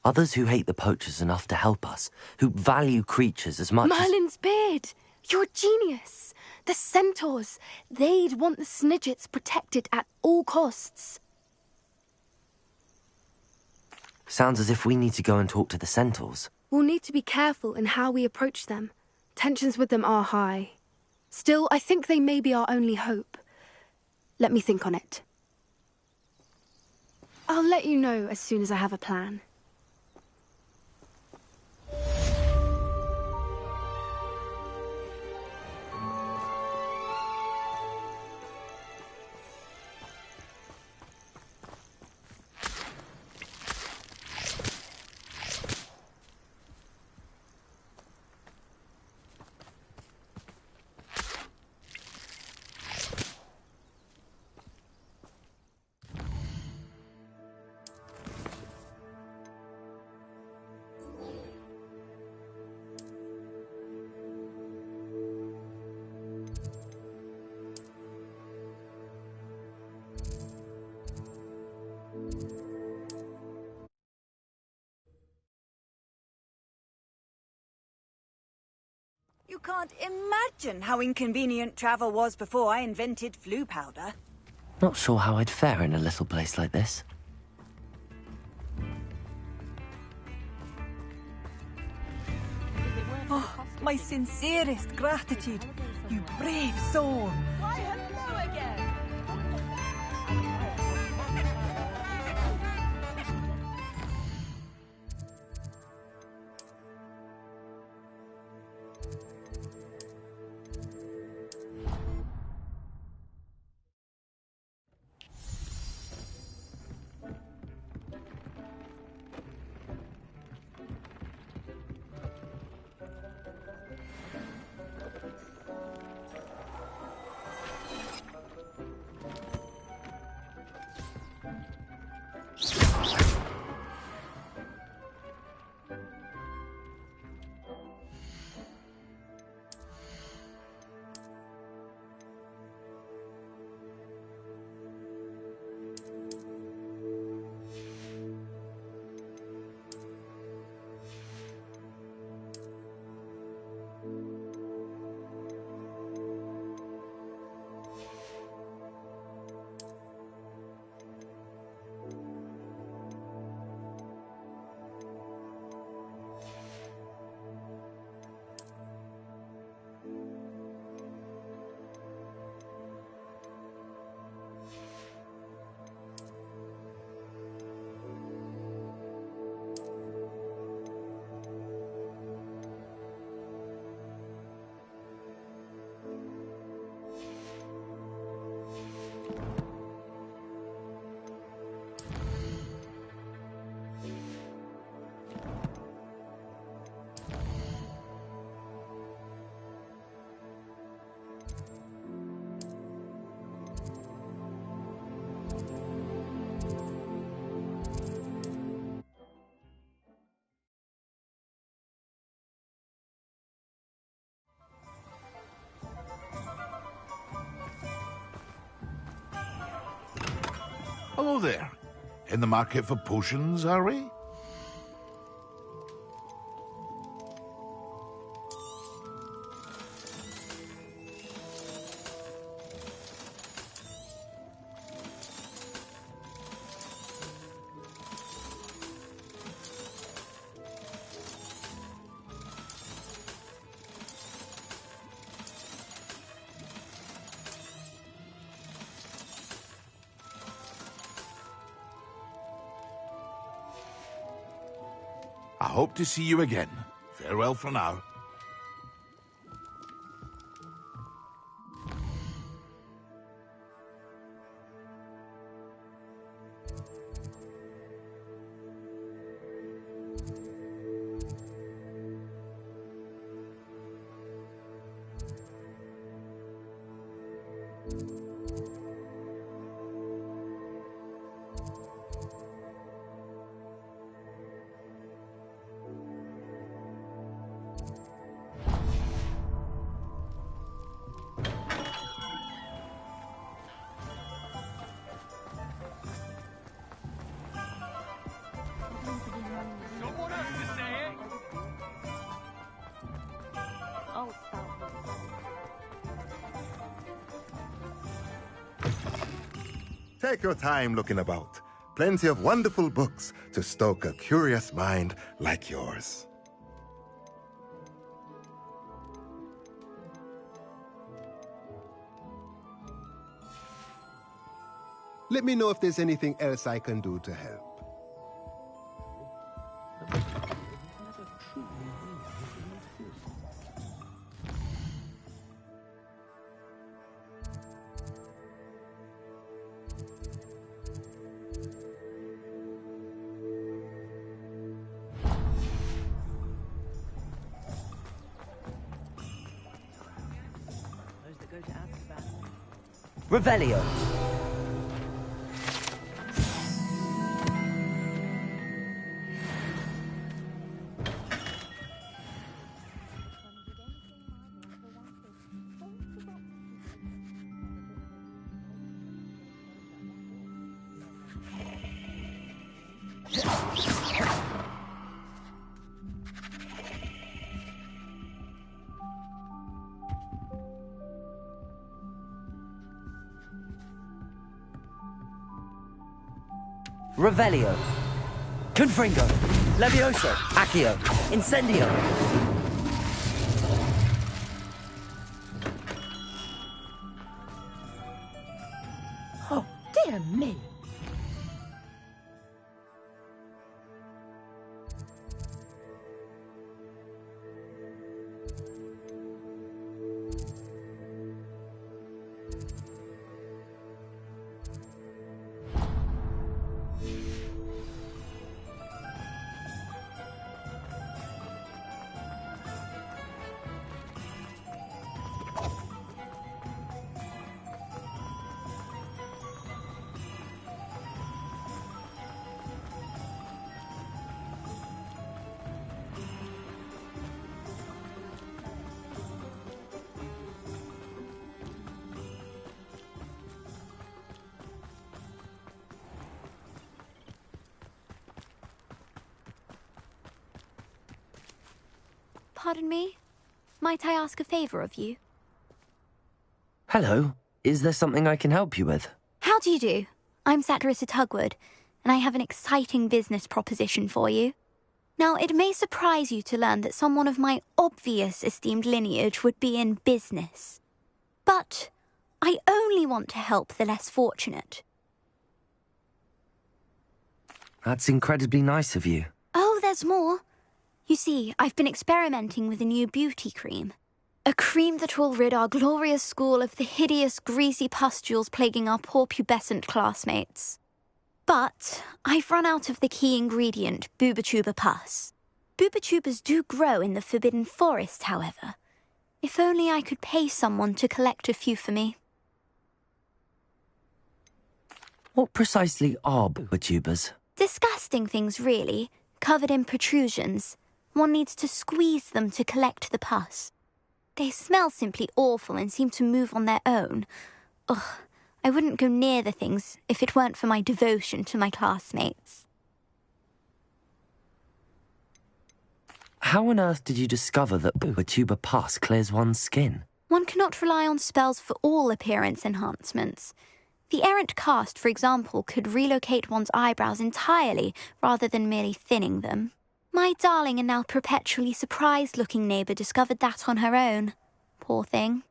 Speaker 1: Others who hate the poachers enough to help us, who value creatures as much
Speaker 11: Merlin's beard! You're a genius! The centaurs! They'd want the Snidgets protected at all costs.
Speaker 1: Sounds as if we need to go and talk to the centaurs.
Speaker 11: We'll need to be careful in how we approach them. Tensions with them are high. Still, I think they may be our only hope. Let me think on it. I'll let you know as soon as I have a plan.
Speaker 4: You can't imagine how inconvenient travel was before I invented flu powder.
Speaker 1: Not sure how I'd fare in a little place like this.
Speaker 4: Oh, my sincerest gratitude, you brave soul.
Speaker 9: Why, hello again!
Speaker 10: Hello there. In the market for potions, are we? I hope to see you again. Farewell for now.
Speaker 12: Take your time looking about. Plenty of wonderful books to stoke a curious mind like yours.
Speaker 13: Let me know if there's anything else I can do to help.
Speaker 1: Revelio. Revelio. Confringo. Levioso. Accio. Incendio.
Speaker 7: Oh, dear me.
Speaker 2: Pardon me? Might I ask a favor of you?
Speaker 1: Hello. Is there something I can help you with?
Speaker 2: How do you do? I'm Satirissa Tugwood, and I have an exciting business proposition for you. Now, it may surprise you to learn that someone of my obvious esteemed lineage would be in business. But I only want to help the less fortunate.
Speaker 1: That's incredibly nice of you.
Speaker 2: Oh, there's more. You see, I've been experimenting with a new beauty cream. A cream that will rid our glorious school of the hideous, greasy pustules plaguing our poor pubescent classmates. But I've run out of the key ingredient, Bubatuba pus. Bubatubas do grow in the Forbidden Forest, however. If only I could pay someone to collect a few for me.
Speaker 1: What precisely are Bubatubas?
Speaker 2: Disgusting things, really, covered in protrusions. One needs to squeeze them to collect the pus. They smell simply awful and seem to move on their own. Ugh, I wouldn't go near the things if it weren't for my devotion to my classmates.
Speaker 1: How on earth did you discover that tuba pus clears one's skin?
Speaker 2: One cannot rely on spells for all appearance enhancements. The errant cast, for example, could relocate one's eyebrows entirely rather than merely thinning them. My darling and now perpetually surprised-looking neighbour discovered that on her own. Poor thing.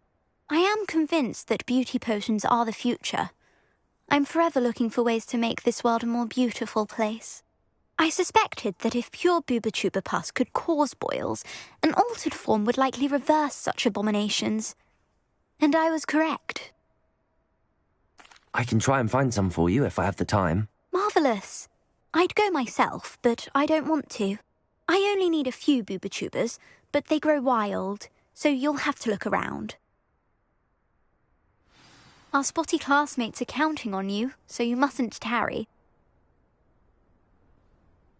Speaker 2: I am convinced that beauty potions are the future. I'm forever looking for ways to make this world a more beautiful place. I suspected that if pure Booba pus could cause boils, an altered form would likely reverse such abominations. And I was correct.
Speaker 1: I can try and find some for you if I have the time.
Speaker 2: Marvellous. I'd go myself, but I don't want to. I only need a few Booba but they grow wild, so you'll have to look around. Our spotty classmates are counting on you, so you mustn't tarry.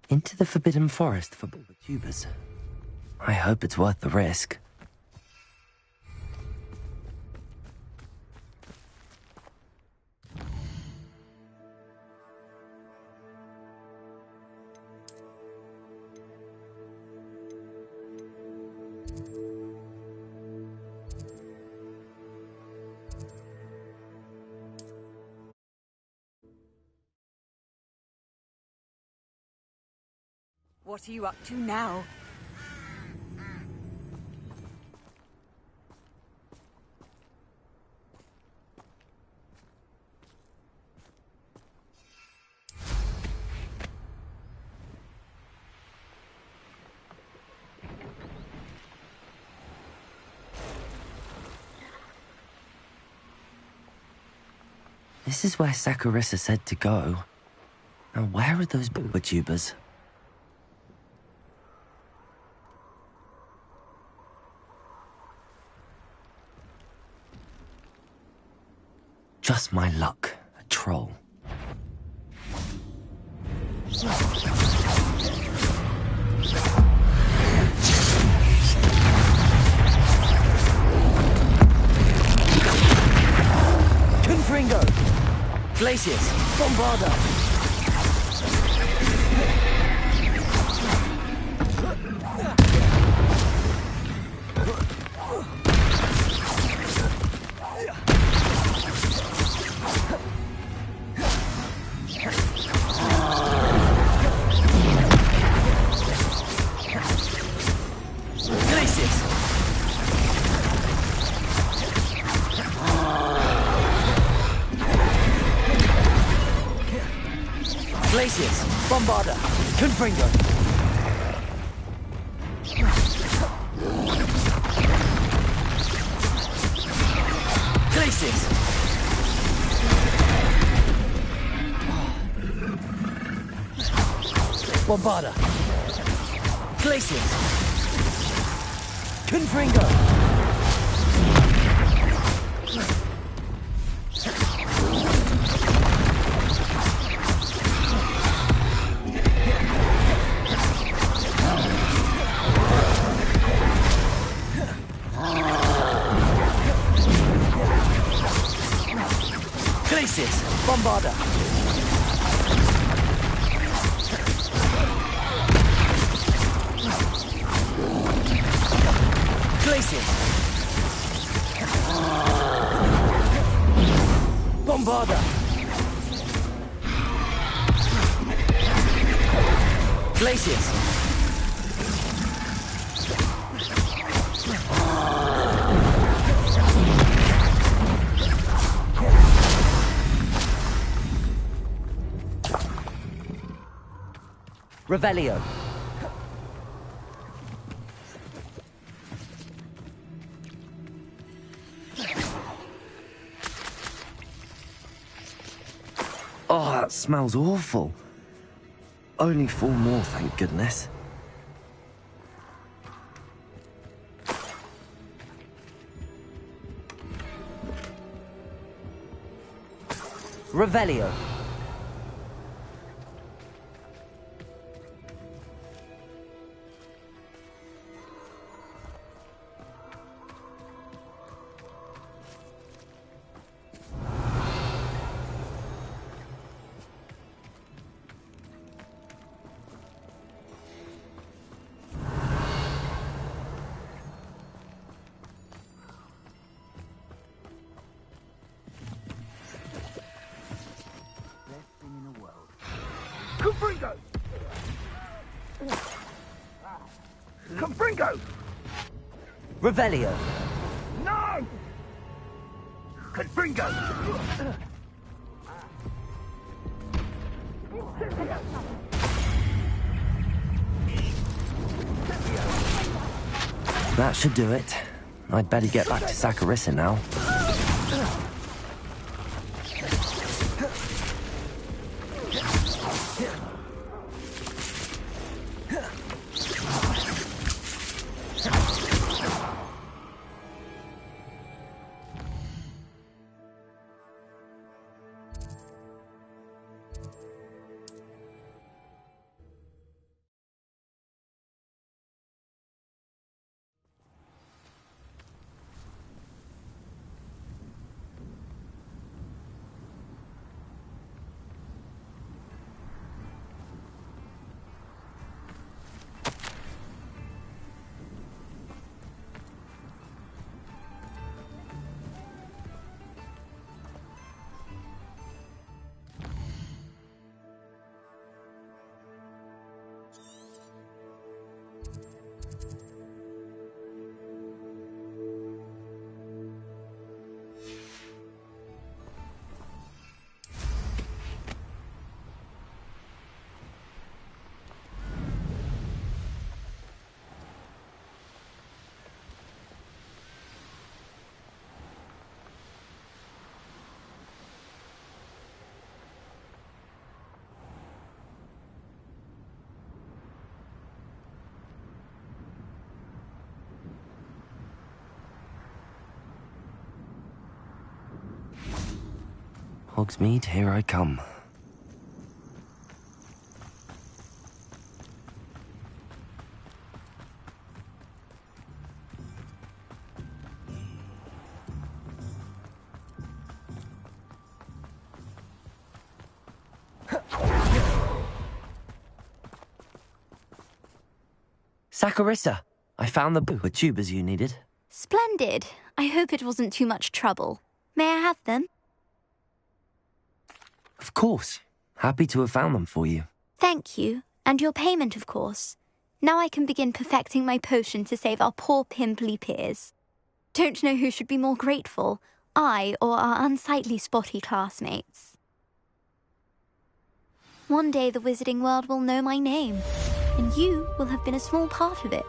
Speaker 1: Into the Forbidden Forest for tubers. I hope it's worth the risk.
Speaker 4: What are you up to now?
Speaker 1: This is where Saccharissa said to go. Now where are those tubers? Just my luck, a troll. Confringo! Glacius! Bombarda! Glacius, Bombarda, Confringo. Glacius. Bombarda. Glacius. Confringo. Glacius, Bombarda. Glacius. Bombarda. Glacius. Revelio. Oh, that smells awful. Only 4 more, thank goodness. Revelio.
Speaker 9: Confringo! Confringo!
Speaker 1: Revelio.
Speaker 9: No! Confringo!
Speaker 1: That should do it. I'd better get back to Saccharissa now. Hogsmeade, here I come. Saccharissa, I found the tubers you needed.
Speaker 2: Splendid. I hope it wasn't too much trouble. May I have them?
Speaker 1: Of course. Happy to have found them for you.
Speaker 2: Thank you. And your payment, of course. Now I can begin perfecting my potion to save our poor pimply peers. Don't know who should be more grateful, I or our unsightly spotty classmates. One day the wizarding world will know my name, and you will have been a small part of it.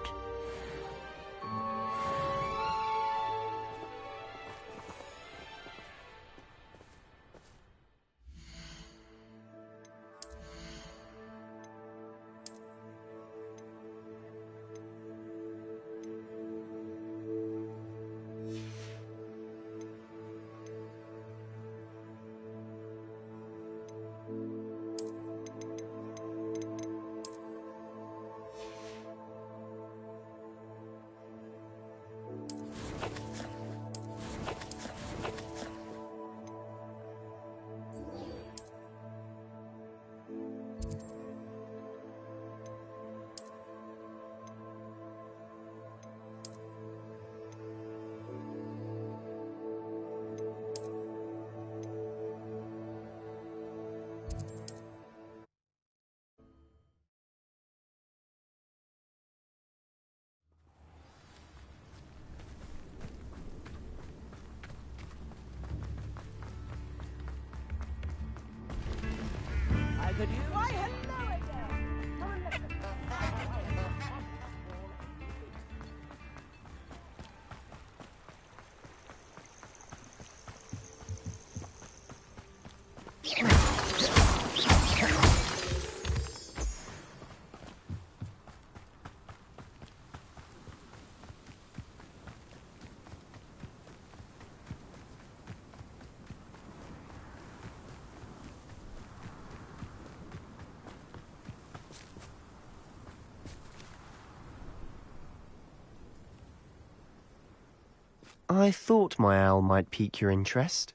Speaker 14: I thought my owl might pique your interest.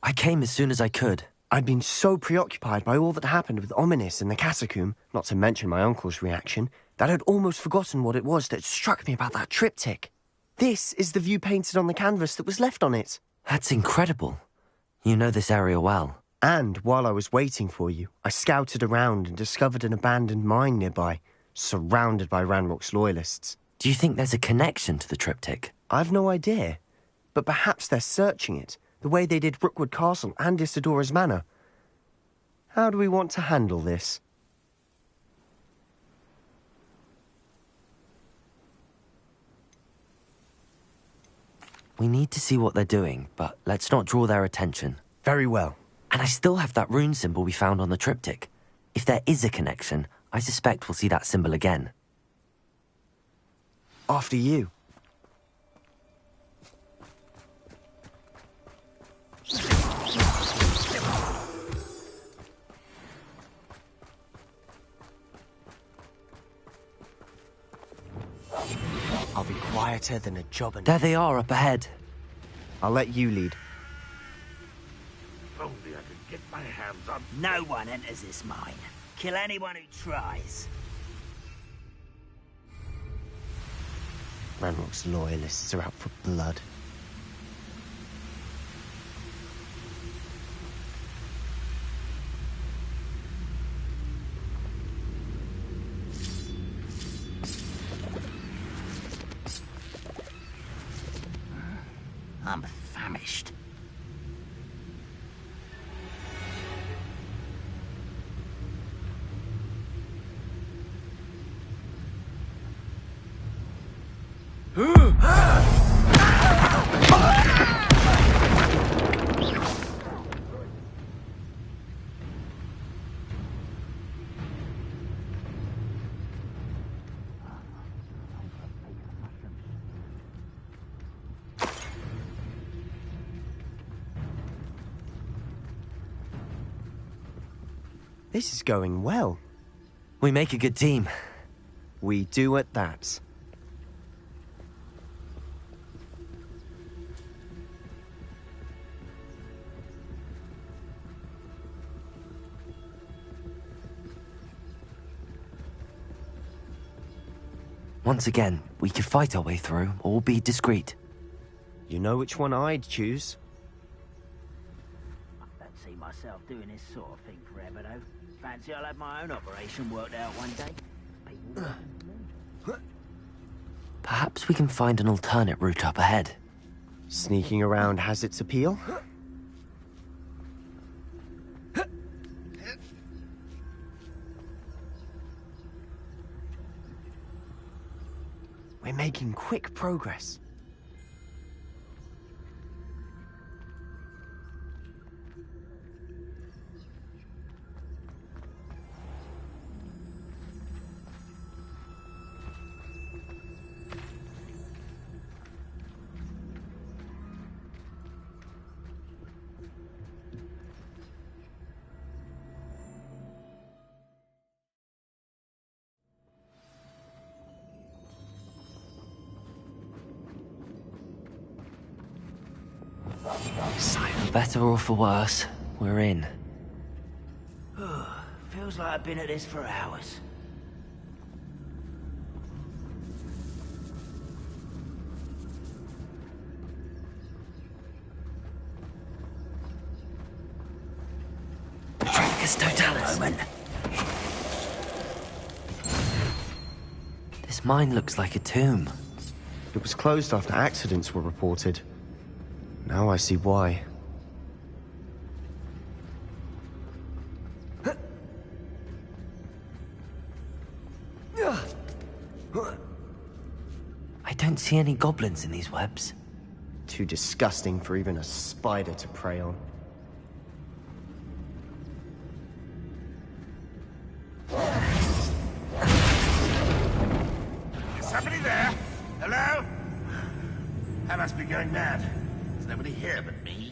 Speaker 1: I came as soon as I could.
Speaker 14: I'd been so preoccupied by all that happened with Ominis in the catacomb, not to mention my uncle's reaction, that I'd almost forgotten what it was that struck me about that triptych. This is the view painted on the canvas that was left on it.
Speaker 1: That's incredible. You know this area well.
Speaker 14: And while I was waiting for you, I scouted around and discovered an abandoned mine nearby, surrounded by Ranrock's loyalists.
Speaker 1: Do you think there's a connection to the triptych?
Speaker 14: I've no idea, but perhaps they're searching it, the way they did Rookwood Castle and Isidora's Manor. How do we want to handle this?
Speaker 1: We need to see what they're doing, but let's not draw their attention.
Speaker 14: Very well.
Speaker 1: And I still have that rune symbol we found on the triptych. If there is a connection, I suspect we'll see that symbol again.
Speaker 14: After you. I'll be quieter than a job and...
Speaker 1: There they are, up ahead.
Speaker 14: I'll let you lead.
Speaker 10: If only I could get my hands on...
Speaker 9: No one enters this mine. Kill anyone who tries.
Speaker 14: Ranrock's loyalists are out for blood.
Speaker 9: I'm famished.
Speaker 14: This is going well.
Speaker 1: We make a good team.
Speaker 14: We do at that.
Speaker 1: Once again, we could fight our way through, or be discreet.
Speaker 14: You know which one I'd choose?
Speaker 9: I don't see myself doing this sort of thing forever, though. Fancy I'll have my own operation worked out one day. People...
Speaker 1: Perhaps we can find an alternate route up ahead.
Speaker 14: Sneaking around has its appeal. We're making quick progress.
Speaker 1: For better or for worse, we're in.
Speaker 9: Feels like I've been at this for hours.
Speaker 1: Tracus Totalis.
Speaker 9: Moment.
Speaker 1: This mine looks like a tomb.
Speaker 14: It was closed after accidents were reported. Now I see why.
Speaker 1: I don't see any goblins in these webs.
Speaker 14: Too disgusting for even a spider to prey on.
Speaker 10: Is somebody there? Hello? I must be going mad. There's nobody here but me.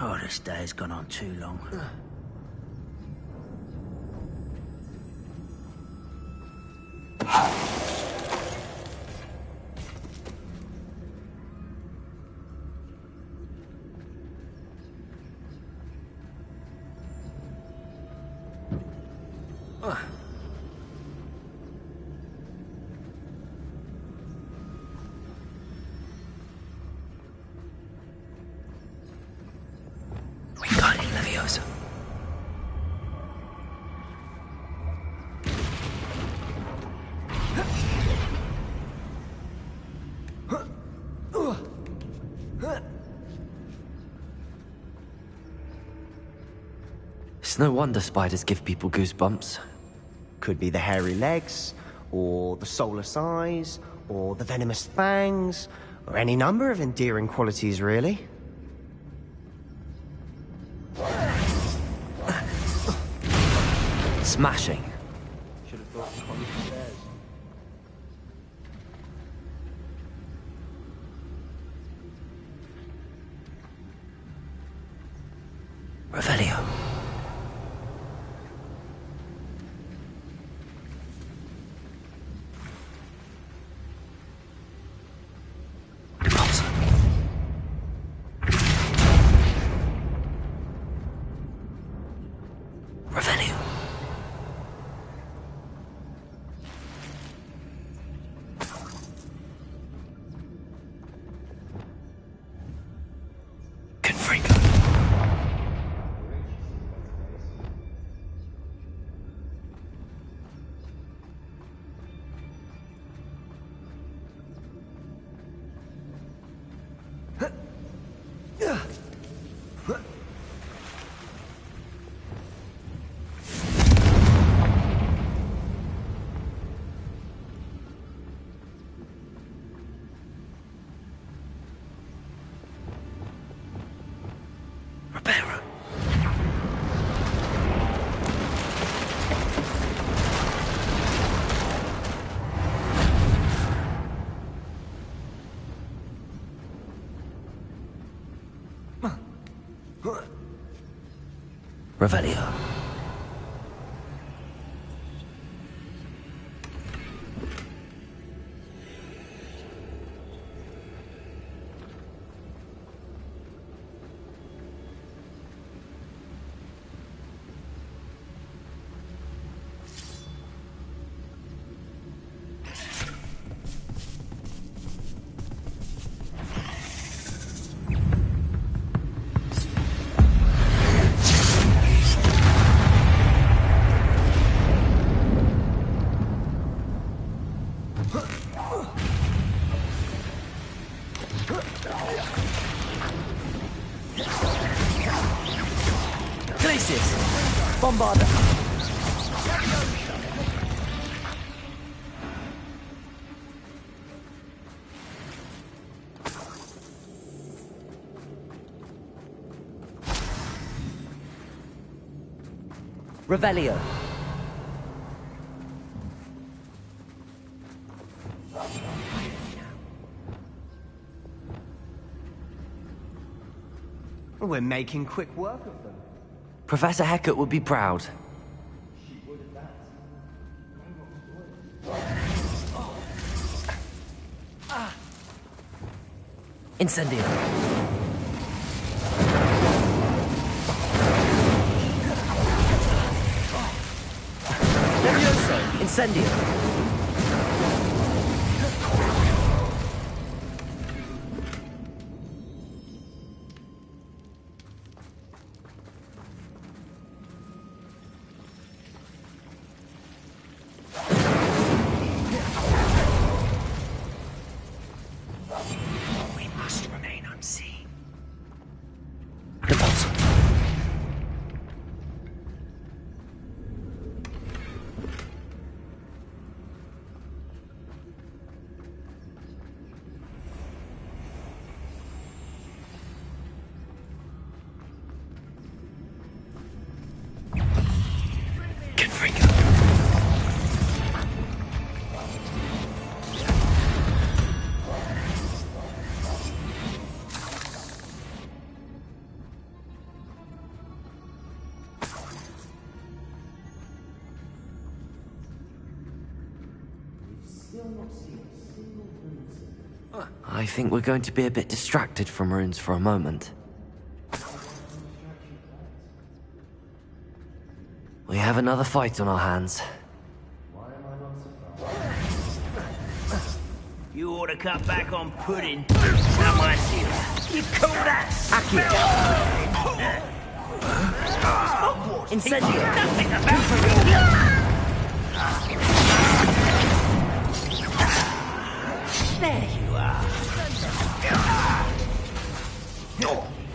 Speaker 9: Oh, this day's gone on too long.
Speaker 1: It's no wonder spiders give people goosebumps.
Speaker 14: Could be the hairy legs, or the soulless eyes, or the venomous fangs, or any number of endearing qualities, really.
Speaker 1: Smashing.
Speaker 14: Should have thought of climbing the stairs.
Speaker 1: Revelio. Revelio. Confringo. Reparo. Revelio. Glacius! Bombarder! Revelio.
Speaker 14: We're making quick work of them.
Speaker 1: Professor Hecat would be proud. Incendio. Levioso. Incendio. I think we're going to be a bit distracted from runes for a moment. We have another fight on our hands.
Speaker 9: You ought to cut back on pudding. Someone you call that
Speaker 1: Accio. Incendio.
Speaker 9: Nothing about there you are.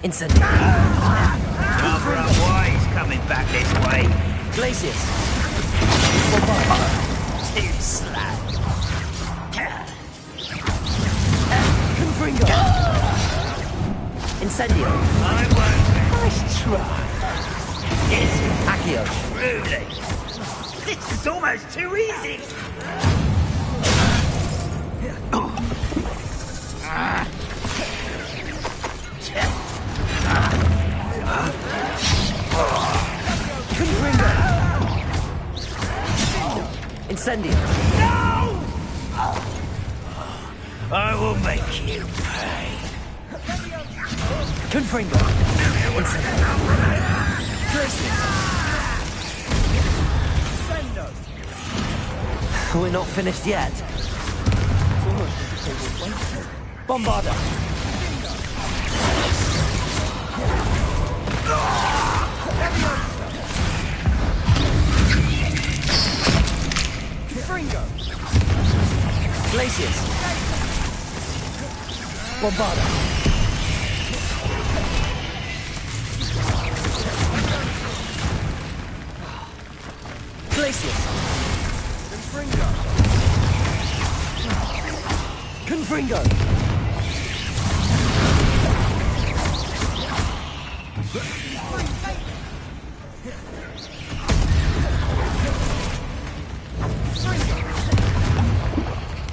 Speaker 1: Incendio.
Speaker 9: Cover up why he's coming back this way.
Speaker 1: Glacius.
Speaker 9: Too slack.
Speaker 1: Confringo. Incendio.
Speaker 9: I won't. Nice try. Is it?
Speaker 1: Accio.
Speaker 9: Really? This is almost too easy.
Speaker 1: Confringo. Incendio.
Speaker 9: No! I will make you pay.
Speaker 1: Confringo. Incendio. We're not finished yet. Bombarda. Confringo. Glacius. Bombarda. Glacius. Confringo. Confringo.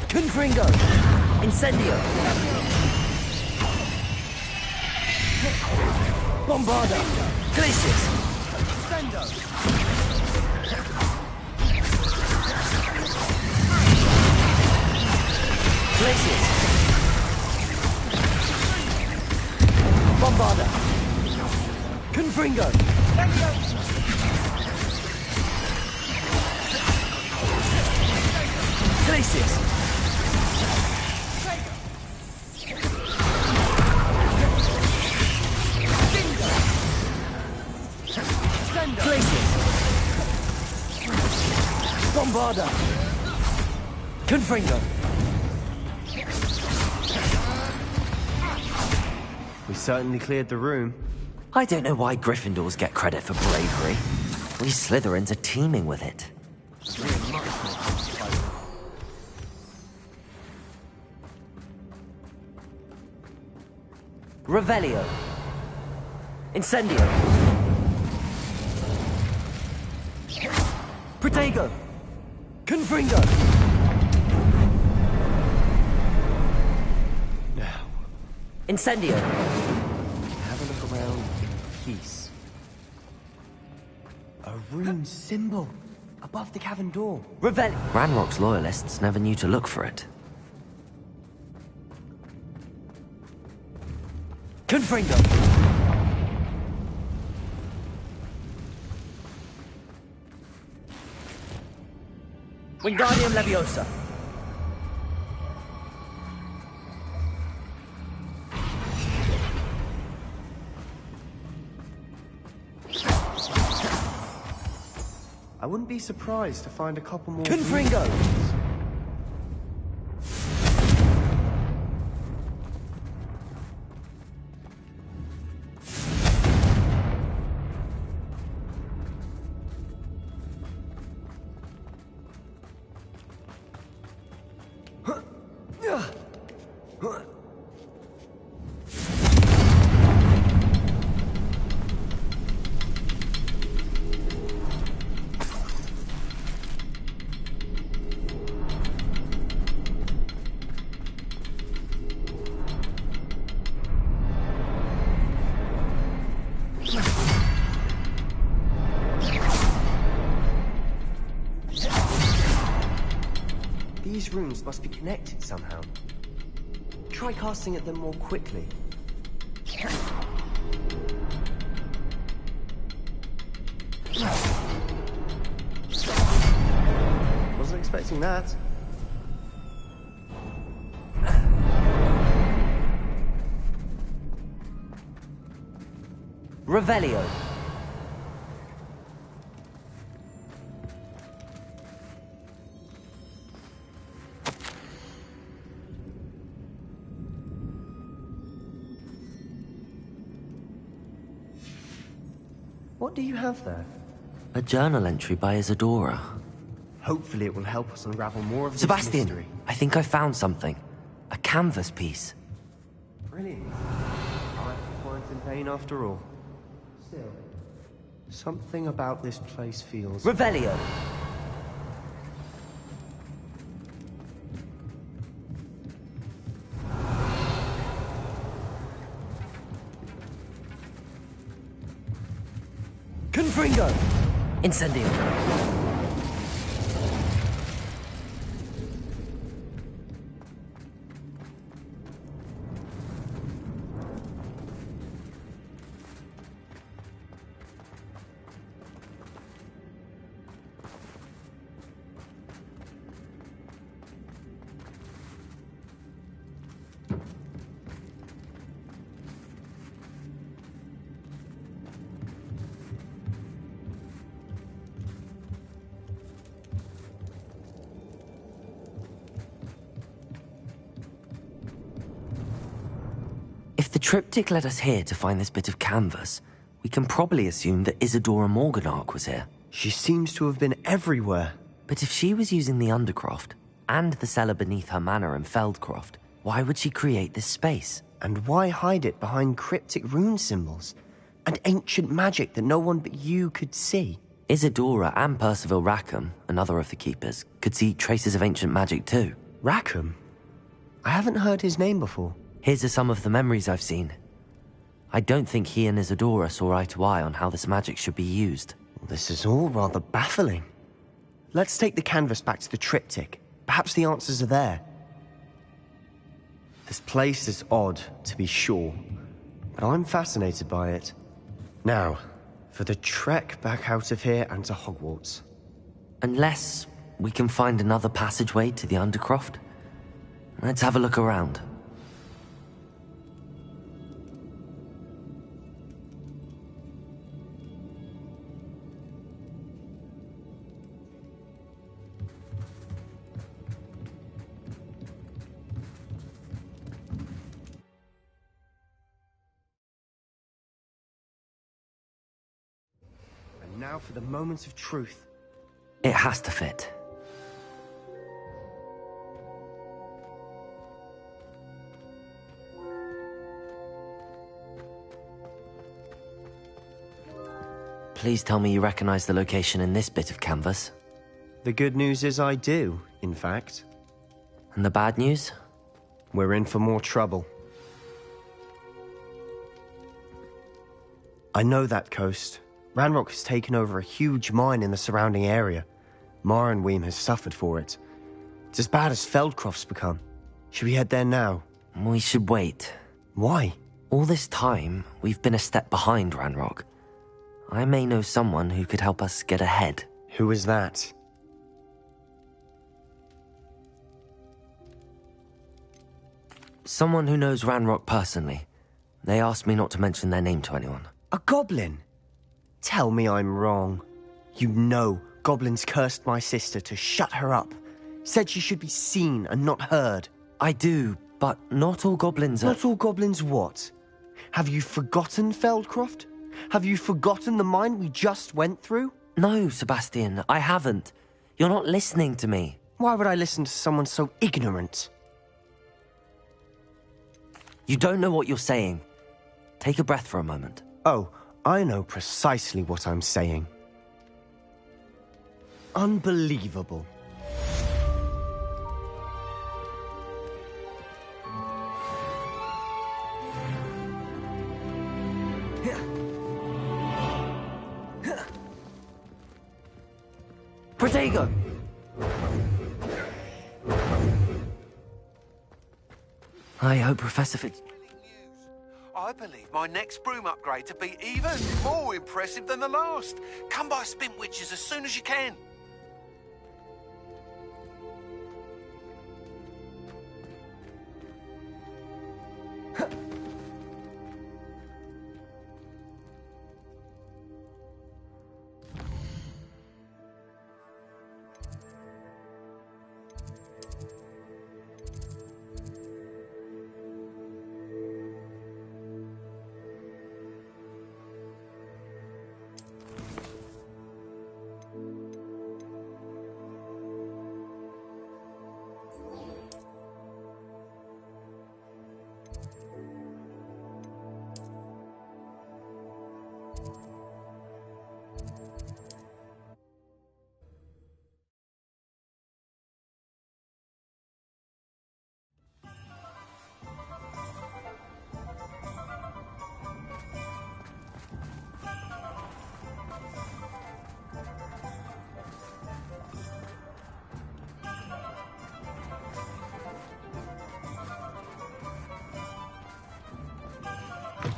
Speaker 1: Confringo. Incendio. Bombarda. Glacius. Glacius. Bombarda. Confringo. Glacius. Glacius. Bombarda. Confringo.
Speaker 14: We certainly cleared the room.
Speaker 1: I don't know why Gryffindors get credit for bravery. We Slytherins are teeming with it. Revelio. Incendio. Protego. Confringo.
Speaker 14: Now,
Speaker 1: Incendio.
Speaker 14: have a look around in peace. A rune symbol above the cavern door.
Speaker 1: Ranrock's loyalists never knew to look for it. Confringo! Wingardium Leviosa!
Speaker 14: I wouldn't be surprised to find a couple more...
Speaker 1: Confringo!
Speaker 14: These runes must be connected somehow. Try casting at them more quickly. Wasn't expecting that.
Speaker 1: Revelio.
Speaker 14: What do you have there?
Speaker 1: A journal entry by Isadora.
Speaker 14: Hopefully it will help us unravel more of this
Speaker 1: Sebastian,
Speaker 14: mystery.
Speaker 1: I think I found something. A canvas piece.
Speaker 14: Brilliant. I weren't in vain after all. Still, something about this place feels...
Speaker 1: Revelio! Confringo! Incendio! If the triptych led us here to find this bit of canvas, we can probably assume that Isadora Morganark was here.
Speaker 14: She seems to have been everywhere.
Speaker 1: But if she was using the Undercroft, and the cellar beneath her manor in Feldcroft, why would she create this space?
Speaker 14: And why hide it behind cryptic rune symbols? And ancient magic that no one but you could see?
Speaker 1: Isadora and Percival Rackham, another of the Keepers, could see traces of ancient magic too.
Speaker 14: Rackham? I haven't heard his name before.
Speaker 1: Here's some of the memories I've seen. I don't think he and Isadora saw eye to eye on how this magic should be used.
Speaker 14: This is all rather baffling. Let's take the canvas back to the triptych. Perhaps the answers are there. This place is odd, to be sure, but I'm fascinated by it. Now, for the trek back out of here and to Hogwarts.
Speaker 1: Unless we can find another passageway to the Undercroft. Let's have a look around.
Speaker 14: Now for the moment of truth.
Speaker 1: It has to fit. Please tell me you recognize the location in this bit of canvas.
Speaker 14: The good news is I do, in fact.
Speaker 1: And the bad news?
Speaker 14: We're in for more trouble. I know that coast. Ranrock has taken over a huge mine in the surrounding area. Marenweem has suffered for it. It's as bad as Feldcroft's become. Should we head there now?
Speaker 1: We should wait.
Speaker 14: Why?
Speaker 1: All this time, we've been a step behind Ranrock. I may know someone who could help us get ahead.
Speaker 14: Who is that?
Speaker 1: Someone who knows Ranrock personally. They asked me not to mention their name to anyone.
Speaker 14: A goblin? Tell me I'm wrong. You know goblins cursed my sister to shut her up. Said she should be seen and not heard.
Speaker 1: I do, but not all goblins are...
Speaker 14: Not all goblins what? Have you forgotten Feldcroft? Have you forgotten the mine we just went through?
Speaker 1: No, Sebastian, I haven't. You're not listening to me.
Speaker 14: Why would I listen to someone so ignorant?
Speaker 1: You don't know what you're saying. Take a breath for a moment.
Speaker 14: Oh, I know precisely what I'm saying. Unbelievable.
Speaker 1: Protego! I hope Professor Fitz...
Speaker 15: I believe my next broom upgrade to be even more impressive than the last. Come by Spintwitches as soon as you can.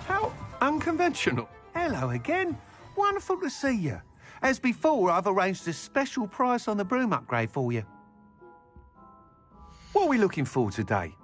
Speaker 15: How unconventional. Hello again. Wonderful to see you. As before, I've arranged a special price on the broom upgrade for you. What are we looking for today?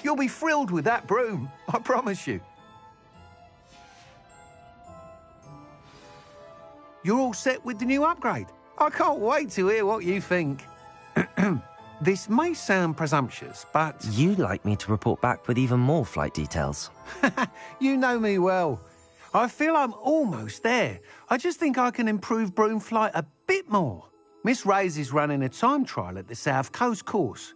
Speaker 15: You'll be thrilled with that broom, I promise you. You're all set with the new upgrade. I can't wait to hear what you think. This may sound presumptuous, but...
Speaker 1: You'd like me to report back with even more flight details.
Speaker 15: You know me well. I feel I'm almost there. I just think I can improve broom flight a bit more. Miss Ray's is running a time trial at the South Coast course.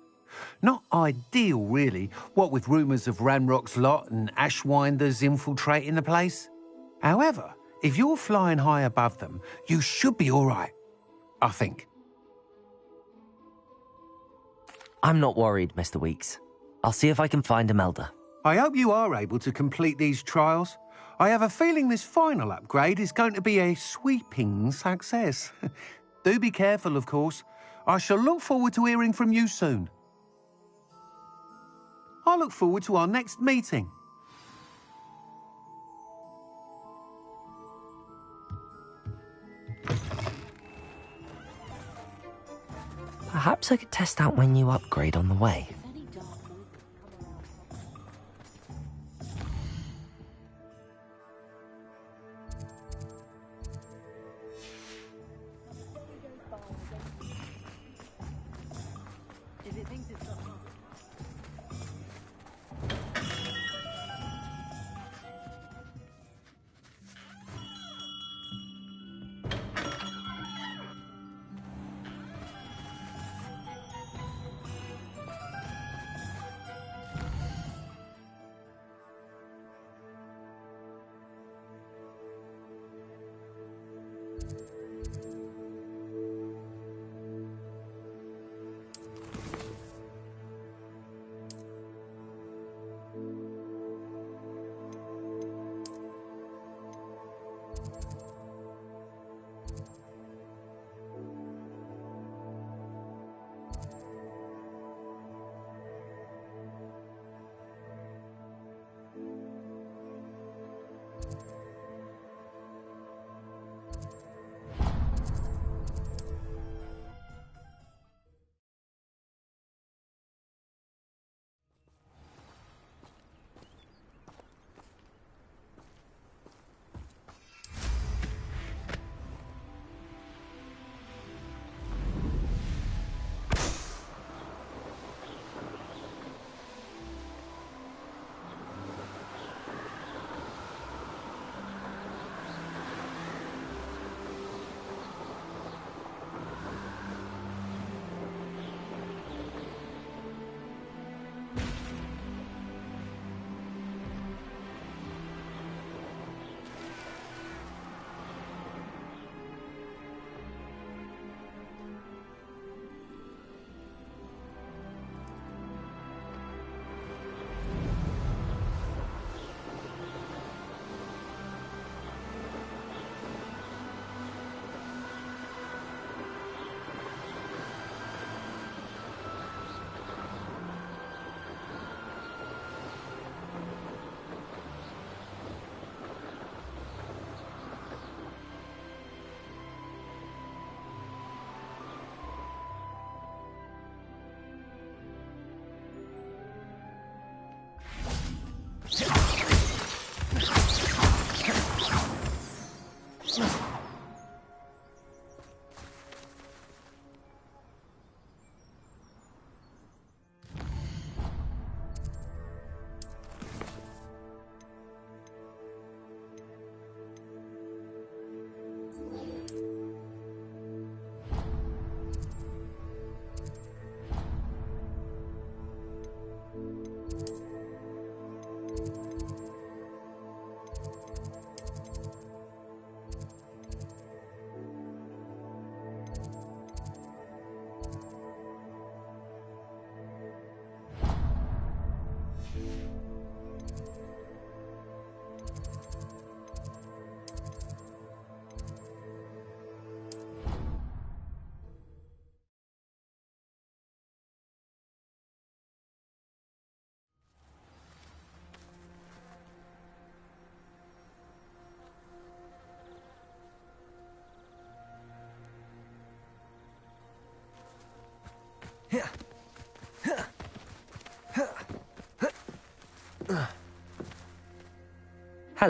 Speaker 15: Not ideal, really, what with rumours of Ranrock's lot and Ashwinders infiltrating the place. However, if you're flying high above them, you should be all right, I think.
Speaker 1: I'm not worried, Mr. Weeks. I'll see if I can find Imelda.
Speaker 15: I hope you are able to complete these trials. I have a feeling this final upgrade is going to be a sweeping success. Do be careful, of course. I shall look forward to hearing from you soon. I look forward to our next meeting.
Speaker 1: Perhaps I could test out my new upgrade on the way.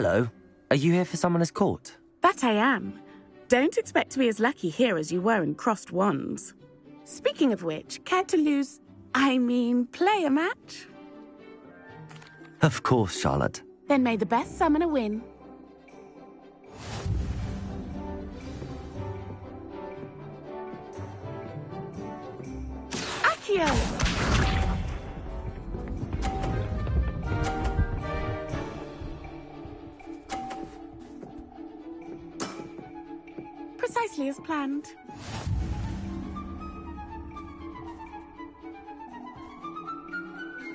Speaker 1: Hello. Are you here for Summoner's Court?
Speaker 5: That I am. Don't expect to be as lucky here as you were in Crossed Wands. Speaking of which, care to play a match?
Speaker 1: Of course, Charlotte.
Speaker 5: Then may the best summoner win. Accio! Precisely as planned.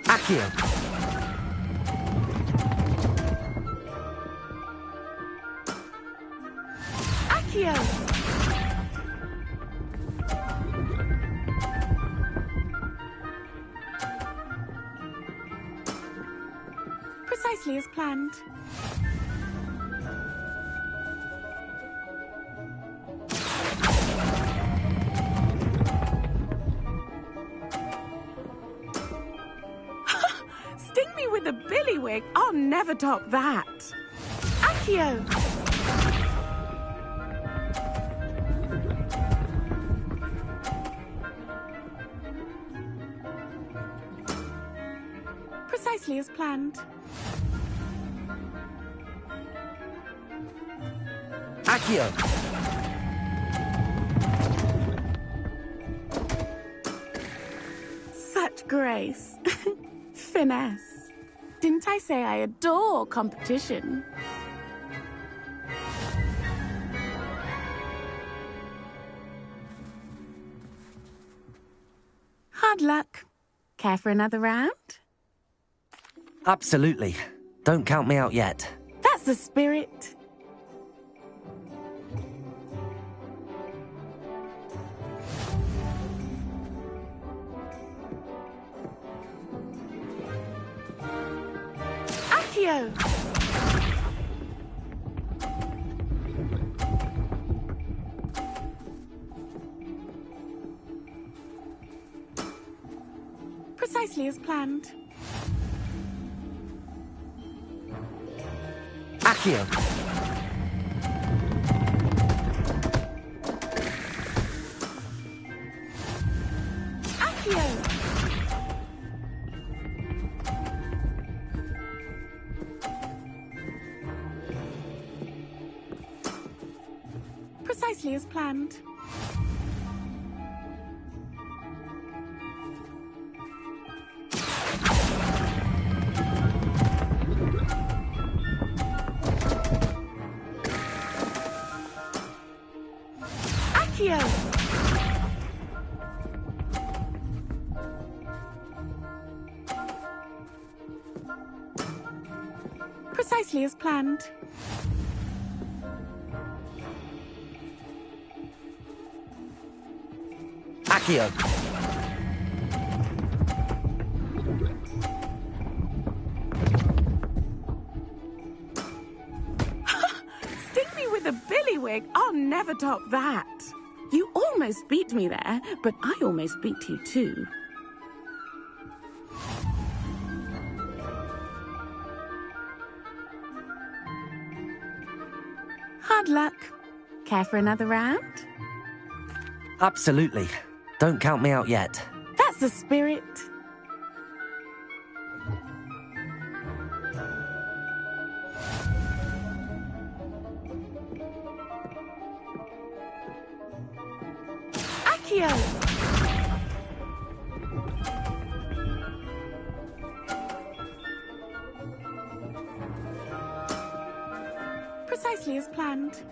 Speaker 1: Accio!
Speaker 5: Accio! Precisely as planned. Sting me with a billywig. I'll never top that. Accio! Precisely as planned.
Speaker 1: Accio!
Speaker 5: Such grace. Finesse. Didn't I say I adore competition? Hard luck. Care for another round?
Speaker 1: Absolutely. Don't count me out yet.
Speaker 5: That's the spirit. Accio! Precisely as planned.
Speaker 1: Accio!
Speaker 5: Accio! Precisely as planned. Accio! Precisely as planned.
Speaker 1: Accio!
Speaker 5: Sting me with a billywig. I'll never top that. You almost beat me there, but I almost beat you too. Hard luck. Care for another round?
Speaker 1: Absolutely. Don't count me out yet.
Speaker 5: That's the spirit. Accio! Precisely as planned.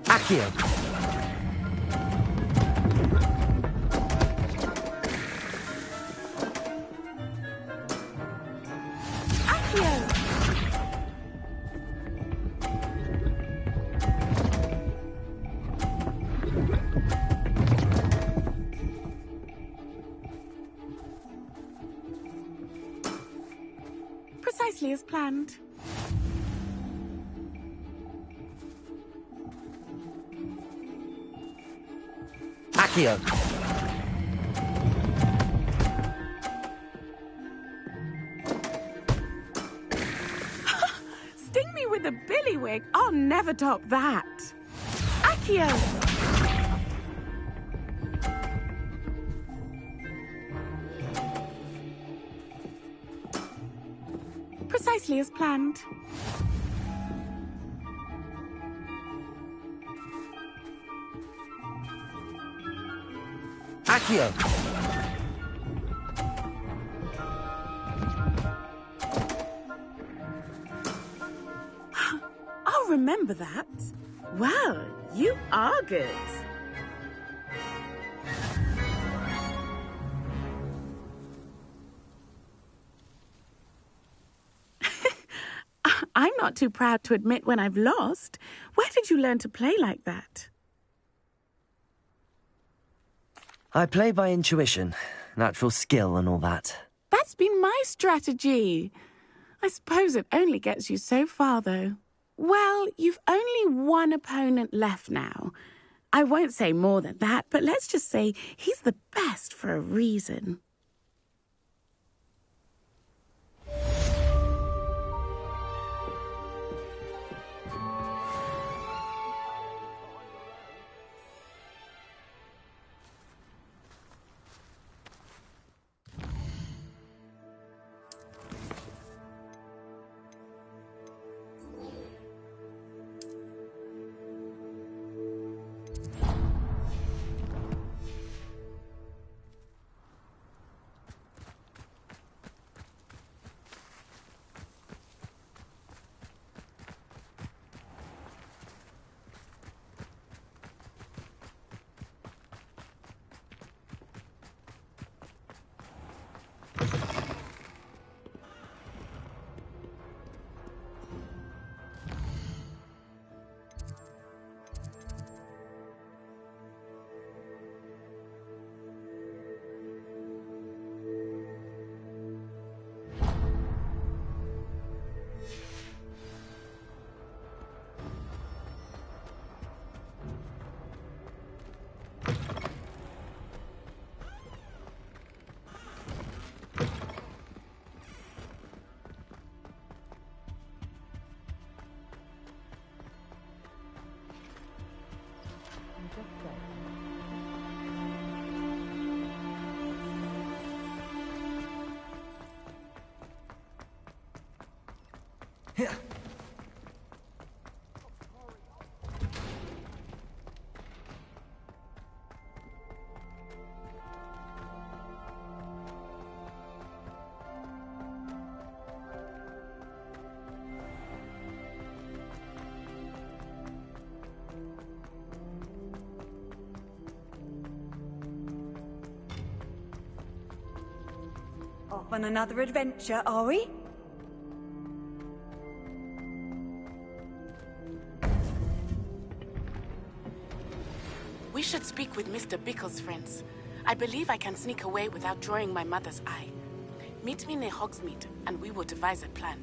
Speaker 1: Accio!
Speaker 5: Accio! Precisely as planned.
Speaker 1: Accio!
Speaker 5: Earwig, I'll never top that. Accio! Precisely as planned.
Speaker 1: Accio!
Speaker 5: I'll remember that. Well, you are good. I'm not too proud to admit when I've lost. Where did you learn to play like that?
Speaker 1: I play by intuition, natural skill and all that.
Speaker 5: That's been my strategy. I suppose it only gets you so far, though. Well, you've only one opponent left now. I won't say more than that, but let's just say he's the best for a reason.
Speaker 1: Here.
Speaker 4: Off on another adventure, are we?
Speaker 5: We should speak with Mr. Bickle's friends. I believe I can sneak away without drawing my mother's eye. Meet me near Hogsmeade, and we will devise a plan.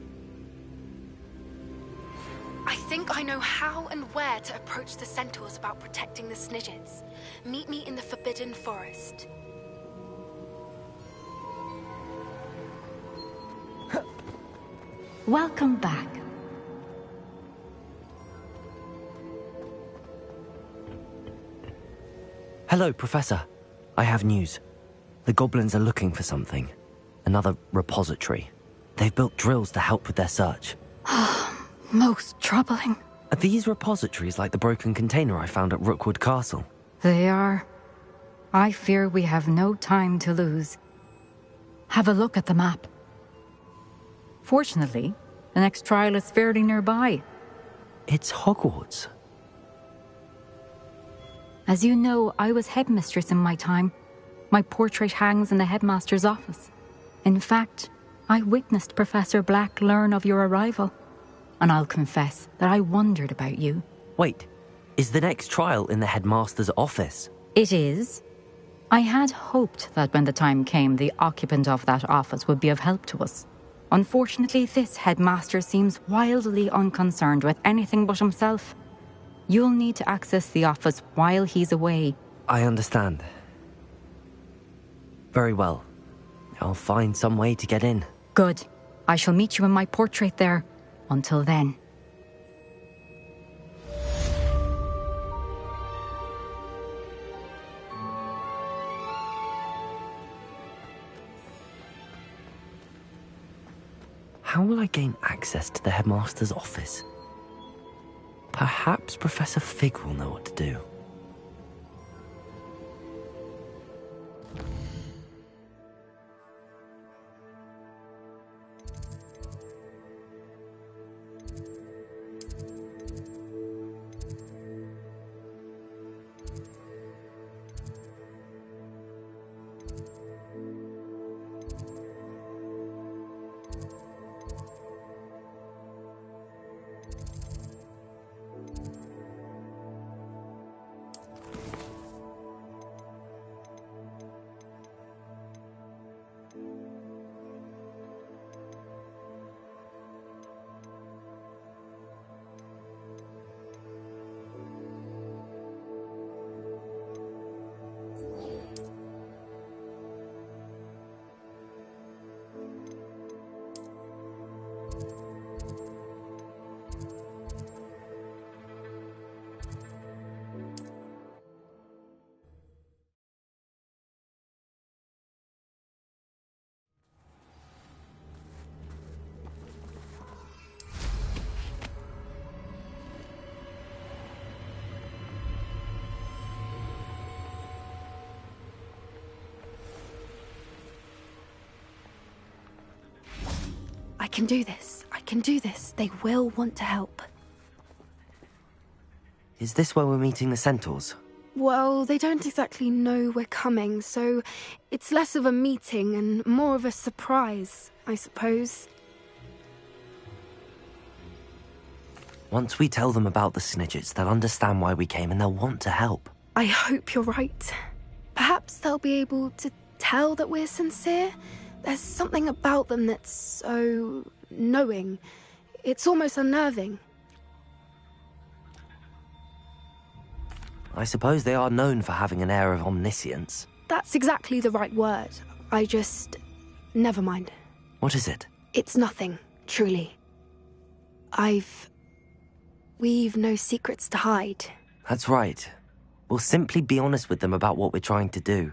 Speaker 11: I think I know how and where to approach the centaurs about protecting the Snidgets. Meet me in the Forbidden Forest.
Speaker 16: Welcome back.
Speaker 1: Hello, Professor. I have news. The goblins are looking for something. Another repository. They've built drills to help with their search.
Speaker 16: Most troubling.
Speaker 1: Are these repositories like the broken container I found at Rookwood Castle?
Speaker 16: They are. I fear we have no time to lose. Have a look at the map. Fortunately, the next trial is fairly nearby.
Speaker 1: It's Hogwarts.
Speaker 16: As you know, I was headmistress in my time. My portrait hangs in the headmaster's office. In fact, I witnessed Professor Black learn of your arrival. And I'll confess that I wondered about you.
Speaker 1: Wait, is the next trial in the headmaster's office?
Speaker 16: It is. I had hoped that when the time came, the occupant of that office would be of help to us. Unfortunately, this headmaster seems wildly unconcerned with anything but himself. You'll need to access the office while he's away.
Speaker 1: I understand. Very well. I'll find some way to get in.
Speaker 16: Good. I shall meet you in my portrait there. Until then.
Speaker 1: how will I gain access to the headmaster's office? Perhaps Professor Fig will know what to do.
Speaker 11: I can do this. I can do this. They will want to help.
Speaker 1: Is this where we're meeting the centaurs?
Speaker 11: Well, they don't exactly know we're coming, so it's less of a meeting and more of a surprise, I suppose.
Speaker 1: Once we tell them about the Snidgets, they'll understand why we came and they'll want to help.
Speaker 11: I hope you're right. Perhaps they'll be able to tell that we're sincere. There's something about them that's so knowing. It's almost unnerving.
Speaker 1: I suppose they are known for having an air of omniscience.
Speaker 11: That's exactly the right word. I just... never mind.
Speaker 1: What is it?
Speaker 11: It's nothing, truly. We've no secrets to hide.
Speaker 1: That's right. We'll simply be honest with them about what we're trying to do.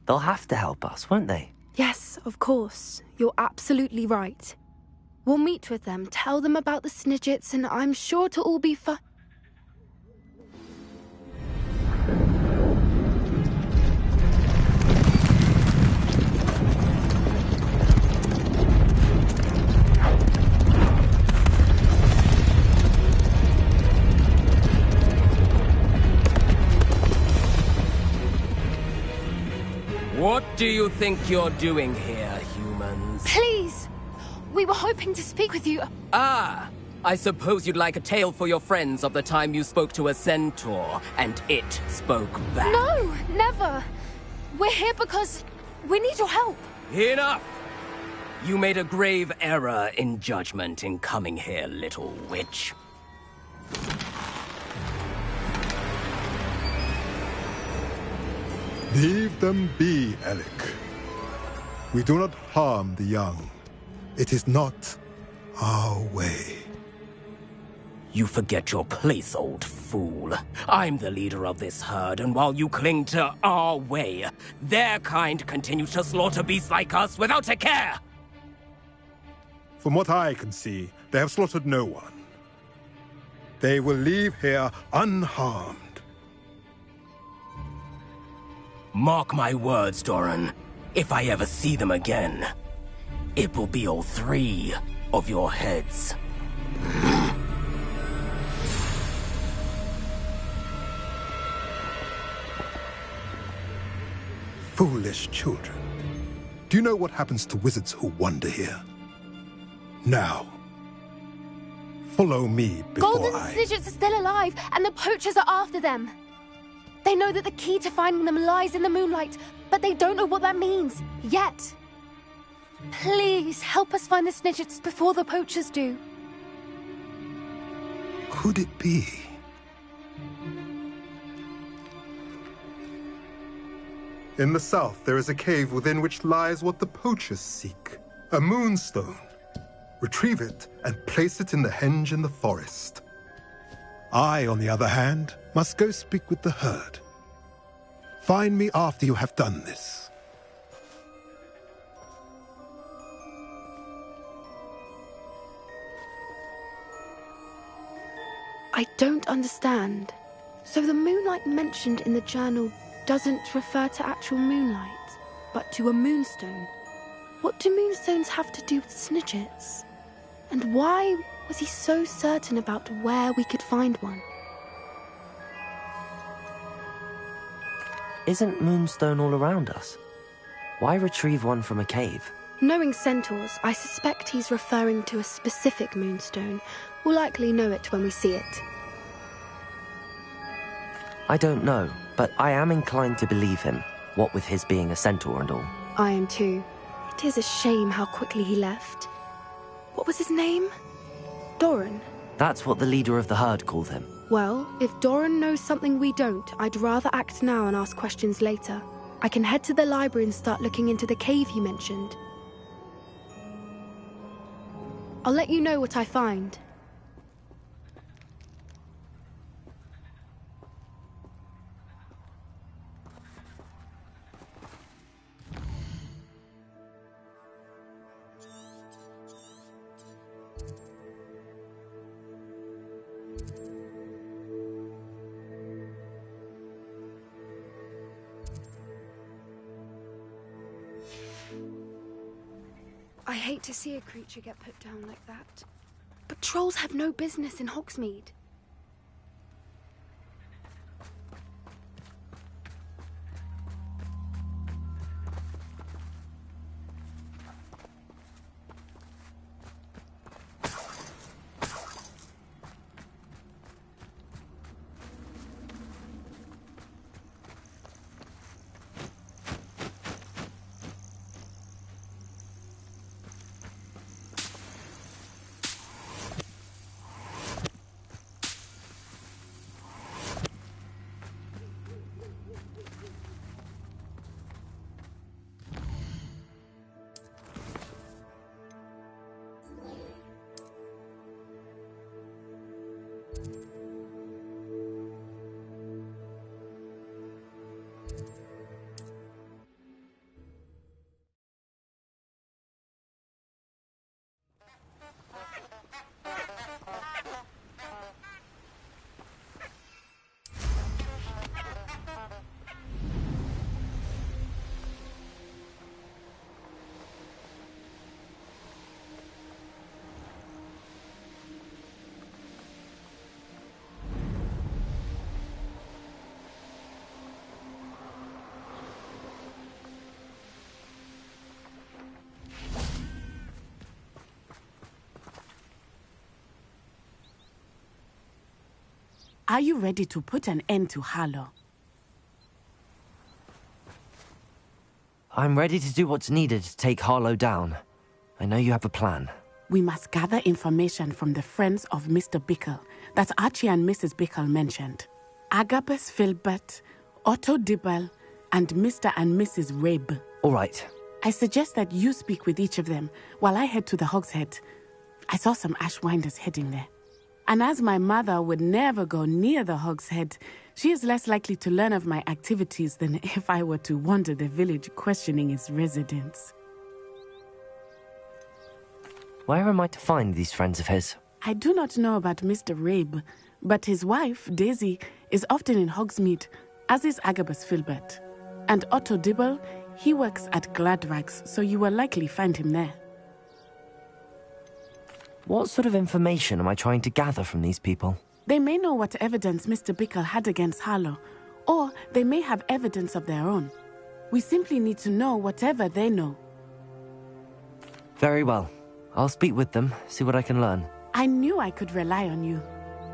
Speaker 1: They'll have to help us, won't they?
Speaker 11: Yes, of course. You're absolutely right. We'll meet with them, tell them about the Snidgets, and I'm sure to all be fine.
Speaker 17: What do you think you're doing here, humans?
Speaker 11: Please! We were hoping to speak with you.
Speaker 17: Ah! I suppose you'd like a tale for your friends of the time you spoke to a centaur, and it spoke back.
Speaker 11: No! Never! We're here because we need your help.
Speaker 17: Enough! You made a grave error in judgment in coming here, little witch.
Speaker 12: Leave them be, Alec. We do not harm the young. It is not our way.
Speaker 17: You forget your place, old fool. I'm the leader of this herd, and while you cling to our way, their kind continue to slaughter beasts like us without a care!
Speaker 12: From what I can see, they have slaughtered no one. They will leave here unharmed.
Speaker 17: Mark my words, Doran. If I ever see them again, it will be all 3 of your heads.
Speaker 12: Foolish children. Do you know what happens to wizards who wander here? Now, follow me before
Speaker 11: Golden Snidgets are still alive, and the poachers are after them. They know that the key to finding them lies in the moonlight, but they don't know what that means, yet. Please, help us find the Snidgets before the poachers do.
Speaker 12: Could it be? In the south, there is a cave within which lies what the poachers seek. A moonstone. Retrieve it and place it in the henge in the forest. I, on the other hand, must go speak with the herd. Find me after you have done this.
Speaker 11: I don't understand. So the moonlight mentioned in the journal doesn't refer to actual moonlight, but to a moonstone. What do moonstones have to do with Snidgets? And why was he so certain about where we could find one?
Speaker 1: Isn't moonstone all around us? Why retrieve one from a cave?
Speaker 11: Knowing centaurs, I suspect he's referring to a specific moonstone. We'll likely know it when we see it.
Speaker 1: I don't know, but I am inclined to believe him, what with his being a centaur and all.
Speaker 11: I am too. It is a shame how quickly he left. What was his name? Doran.
Speaker 1: That's what the leader of the herd called him.
Speaker 11: Well, if Doran knows something we don't, I'd rather act now and ask questions later. I can head to the library and start looking into the cave you mentioned. I'll let you know what I find. I hate to see a creature get put down like that. But trolls have no business in Hogsmeade.
Speaker 5: Are you ready to put an end to Harlow?
Speaker 1: I'm ready to do what's needed to take Harlow down. I know you have a plan.
Speaker 5: We must gather information from the friends of Mr. Bickle that Archie and Mrs. Bickle mentioned. Agabus Filbert, Otto Dibble, and Mr. and Mrs. Rabe.
Speaker 1: All right.
Speaker 5: I suggest that you speak with each of them while I head to the Hogshead. I saw some Ashwinders heading there. And as my mother would never go near the Hogshead, she is less likely to learn of my activities than if I were to wander the village questioning its residents.
Speaker 1: Where am I to find these friends of his?
Speaker 5: I do not know about Mr. Rabe, but his wife, Daisy, is often in Hogsmeade, as is Agabus Filbert. And Otto Dibble, he works at Gladrags, so you will likely find him there.
Speaker 1: What sort of information am I trying to gather from these people?
Speaker 5: They may know what evidence Mr. Bickle had against Harlow, or they may have evidence of their own. We simply need to know whatever they know.
Speaker 1: Very well. I'll speak with them, see what I can learn.
Speaker 5: I knew I could rely on you.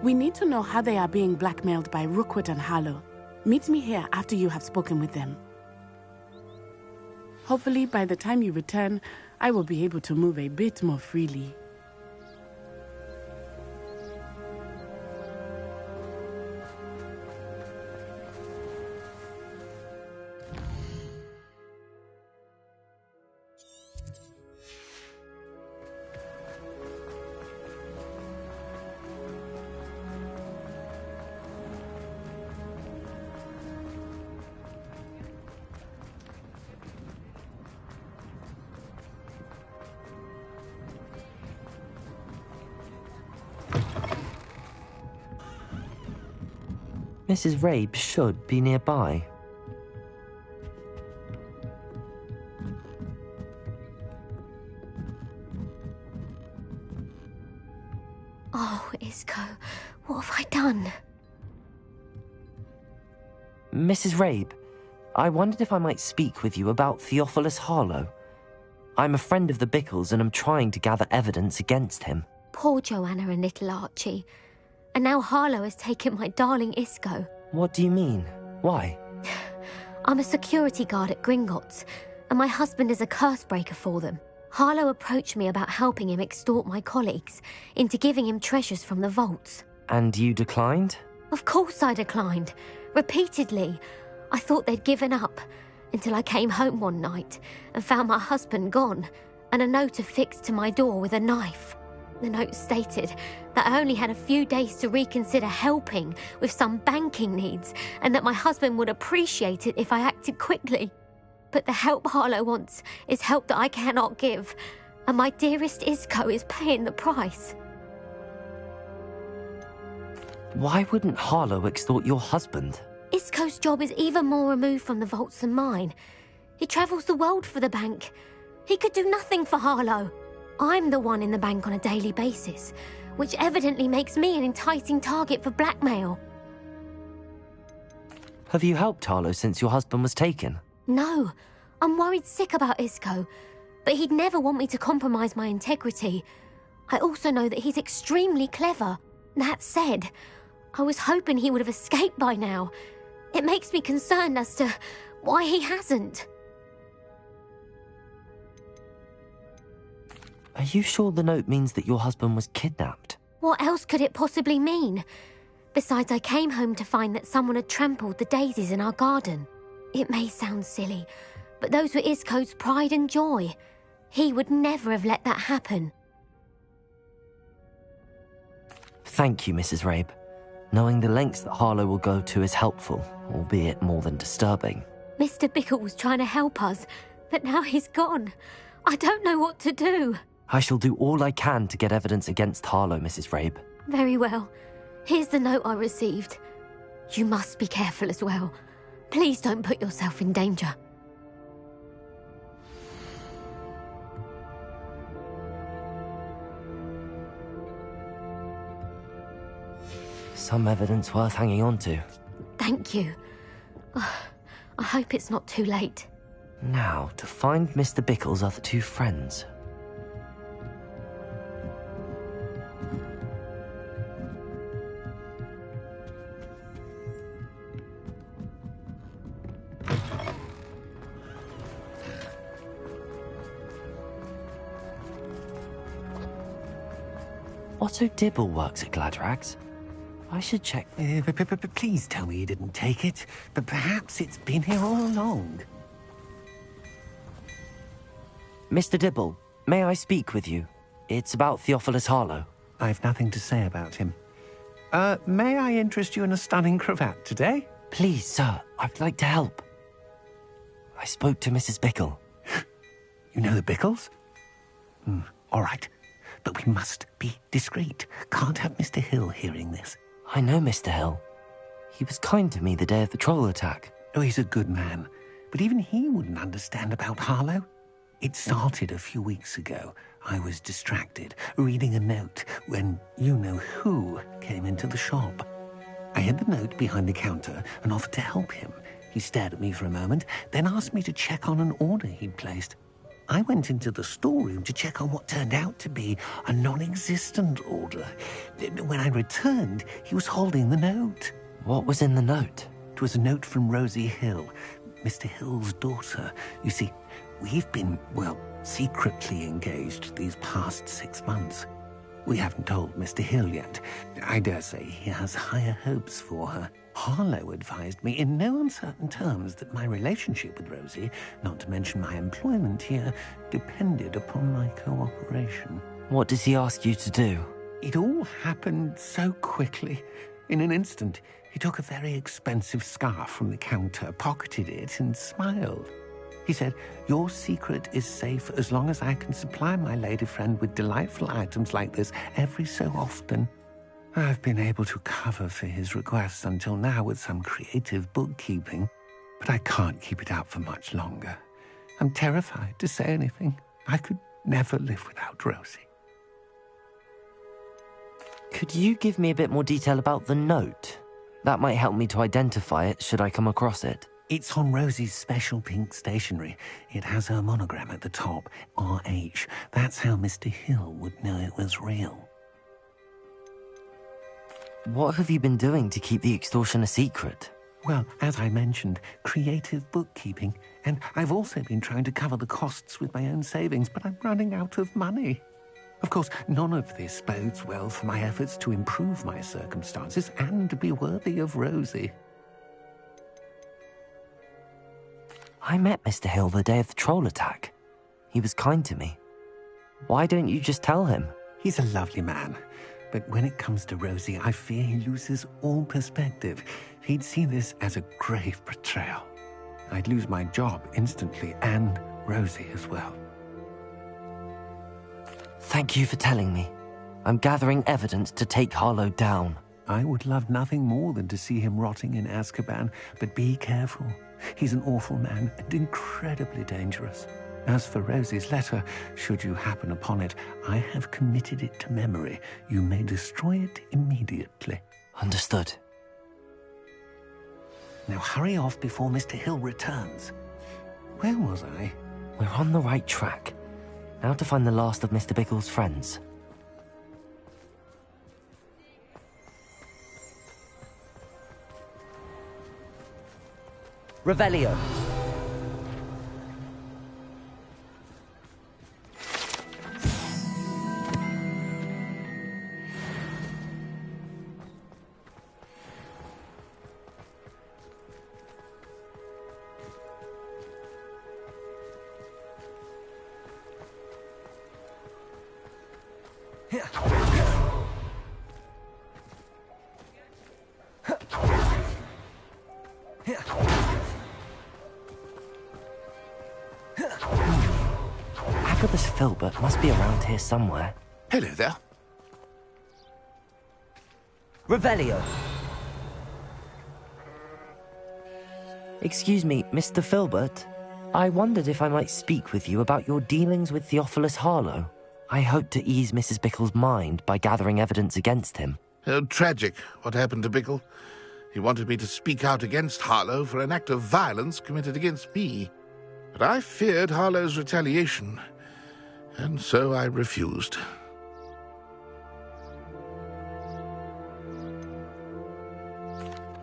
Speaker 5: We need to know how they are being blackmailed by Rookwood and Harlow. Meet me here after you have spoken with them. Hopefully, by the time you return, I will be able to move a bit more freely.
Speaker 1: Mrs. Rabe should be nearby.
Speaker 18: Oh, Isco, what have I done?
Speaker 1: Mrs. Rabe, I wondered if I might speak with you about Theophilus Harlow. I'm a friend of the Bickles and am trying to gather evidence against him.
Speaker 18: Poor Joanna and little Archie. And now Harlow has taken my darling Isco.
Speaker 1: What do you mean? Why?
Speaker 18: I'm a security guard at Gringotts, and my husband is a curse breaker for them. Harlow approached me about helping him extort my colleagues into giving him treasures from the vaults.
Speaker 1: And you declined?
Speaker 18: Of course I declined. Repeatedly. I thought they'd given up, until I came home one night and found my husband gone, and a note affixed to my door with a knife. The note stated that I only had a few days to reconsider helping with some banking needs, and that my husband would appreciate it if I acted quickly. But the help Harlow wants is help that I cannot give, and my dearest Isco is paying the price.
Speaker 1: Why wouldn't Harlow extort your husband?
Speaker 18: Isco's job is even more removed from the vaults than mine. He travels the world for the bank. He could do nothing for Harlow. I'm the one in the bank on a daily basis, which evidently makes me an enticing target for blackmail.
Speaker 1: Have you helped Harlow since your husband was taken?
Speaker 18: No, I'm worried sick about Isco, but he'd never want me to compromise my integrity. I also know that he's extremely clever. That said, I was hoping he would have escaped by now. It makes me concerned as to why he hasn't.
Speaker 1: Are you sure the note means that your husband was kidnapped?
Speaker 18: What else could it possibly mean? Besides, I came home to find that someone had trampled the daisies in our garden. It may sound silly, but those were Isco's pride and joy. He would never have let that happen.
Speaker 1: Thank you, Mrs. Rabe. Knowing the lengths that Harlow will go to is helpful, albeit more than disturbing.
Speaker 18: Mr. Bickle was trying to help us, but now he's gone. I don't know what to do.
Speaker 1: I shall do all I can to get evidence against Harlow, Mrs. Rabe.
Speaker 18: Very well. Here's the note I received. You must be careful as well. Please don't put yourself in danger.
Speaker 1: Some evidence worth hanging on to.
Speaker 18: Thank you. I hope it's not too late.
Speaker 1: Now, to find Mr. Bickle's other two friends. Otto Dibble works at Gladrags. I should check.
Speaker 15: Please tell me you didn't take it. But perhaps it's been here all along.
Speaker 1: Mr. Dibble, may I speak with you? It's about Theophilus Harlow.
Speaker 15: I've nothing to say about him. May I interest you in a stunning cravat today?
Speaker 1: Please, sir, I'd like to help. I spoke to Mrs. Bickle.
Speaker 15: You know the Bickles? All right. But we must be discreet. Can't have Mr. Hill hearing this.
Speaker 1: I know Mr. Hill. He was kind to me the day of the troll attack.
Speaker 15: Oh, he's a good man. But even he wouldn't understand about Harlow. It started a few weeks ago. I was distracted, reading a note, when you-know-who came into the shop. I hid the note behind the counter and offered to help him. He stared at me for a moment, then asked me to check on an order he'd placed. I went into the storeroom to check on what turned out to be a non-existent order. When I returned, he was holding the note.
Speaker 1: What was in the note?
Speaker 15: It was a note from Rosie Hill, Mr. Hill's daughter. You see, we've been, secretly engaged these past 6 months. We haven't told Mr. Hill yet. I dare say he has higher hopes for her. Harlow advised me in no uncertain terms that my relationship with Rosie, not to mention my employment here, depended upon my cooperation.
Speaker 1: What does he ask you to do?
Speaker 15: It all happened so quickly. In an instant, he took a very expensive scarf from the counter, pocketed it, and smiled. He said, "Your secret is safe as long as I can supply my lady friend with delightful items like this every so often." I've been able to cover for his requests until now with some creative bookkeeping, but I can't keep it up for much longer. I'm terrified to say anything. I could never live without Rosie.
Speaker 1: Could you give me a bit more detail about the note? That might help me to identify it should I come across it.
Speaker 15: It's on Rosie's special pink stationery. It has her monogram at the top, RH. That's how Mr. Hill would know it was real.
Speaker 1: What have you been doing to keep the extortion a secret?
Speaker 15: Well, as I mentioned, creative bookkeeping. And I've also been trying to cover the costs with my own savings, but I'm running out of money. Of course, none of this bodes well for my efforts to improve my circumstances and be worthy of Rosie.
Speaker 1: I met Mr. Hill the day of the troll attack. He was kind to me. Why don't you just tell him?
Speaker 15: He's a lovely man. But when it comes to Rosie, I fear he loses all perspective. He'd see this as a grave betrayal. I'd lose my job instantly, and Rosie as well.
Speaker 1: Thank you for telling me. I'm gathering evidence to take Harlow down.
Speaker 15: I would love nothing more than to see him rotting in Azkaban, but be careful. He's an awful man and incredibly dangerous. As for Rosie's letter, should you happen upon it, I have committed it to memory. You may destroy it immediately.
Speaker 1: Understood.
Speaker 15: Now hurry off before Mr. Hill returns. Where was I?
Speaker 1: We're on the right track. Now to find the last of Mr. Bickle's friends. Revelio. Agabus Filbert must be around here somewhere.
Speaker 10: Hello there.
Speaker 1: Revelio. Excuse me, Mr. Filbert. I wondered if I might speak with you about your dealings with Theophilus Harlow. I hope to ease Mrs. Bickle's mind by gathering evidence against him.
Speaker 10: Oh, tragic what happened to Bickle. He wanted me to speak out against Harlow for an act of violence committed against me. But I feared Harlow's retaliation, and so I refused.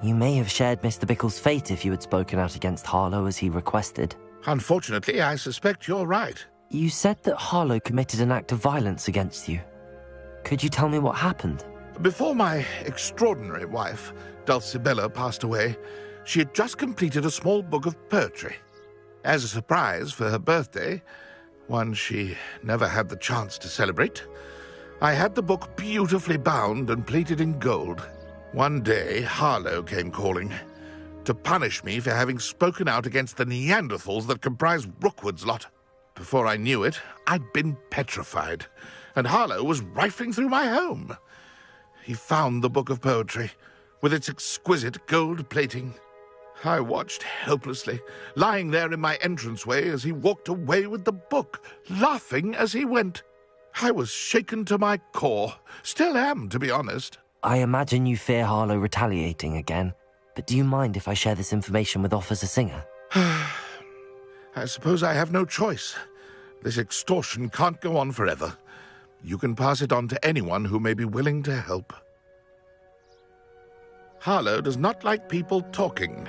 Speaker 1: You may have shared Mr. Bickle's fate if you had spoken out against Harlow as he requested.
Speaker 10: Unfortunately, I suspect you're right.
Speaker 1: You said that Harlow committed an act of violence against you. Could you tell me what happened?
Speaker 10: Before my extraordinary wife, Dulcibella, passed away, she had just completed a small book of poetry. As a surprise for her birthday, one she never had the chance to celebrate, I had the book beautifully bound and plated in gold. One day, Harlow came calling to punish me for having spoken out against the Neanderthals that comprise Rookwood's lot. Before I knew it, I'd been petrified, and Harlow was rifling through my home. He found the book of poetry, with its exquisite gold plating. I watched helplessly, lying there in my entranceway as he walked away with the book, laughing as he went. I was shaken to my core. Still am, to be honest.
Speaker 1: I imagine you fear Harlow retaliating again, but do you mind if I share this information with Officer Singer?
Speaker 10: I suppose I have no choice. This extortion can't go on forever. You can pass it on to anyone who may be willing to help. Harlow does not like people talking,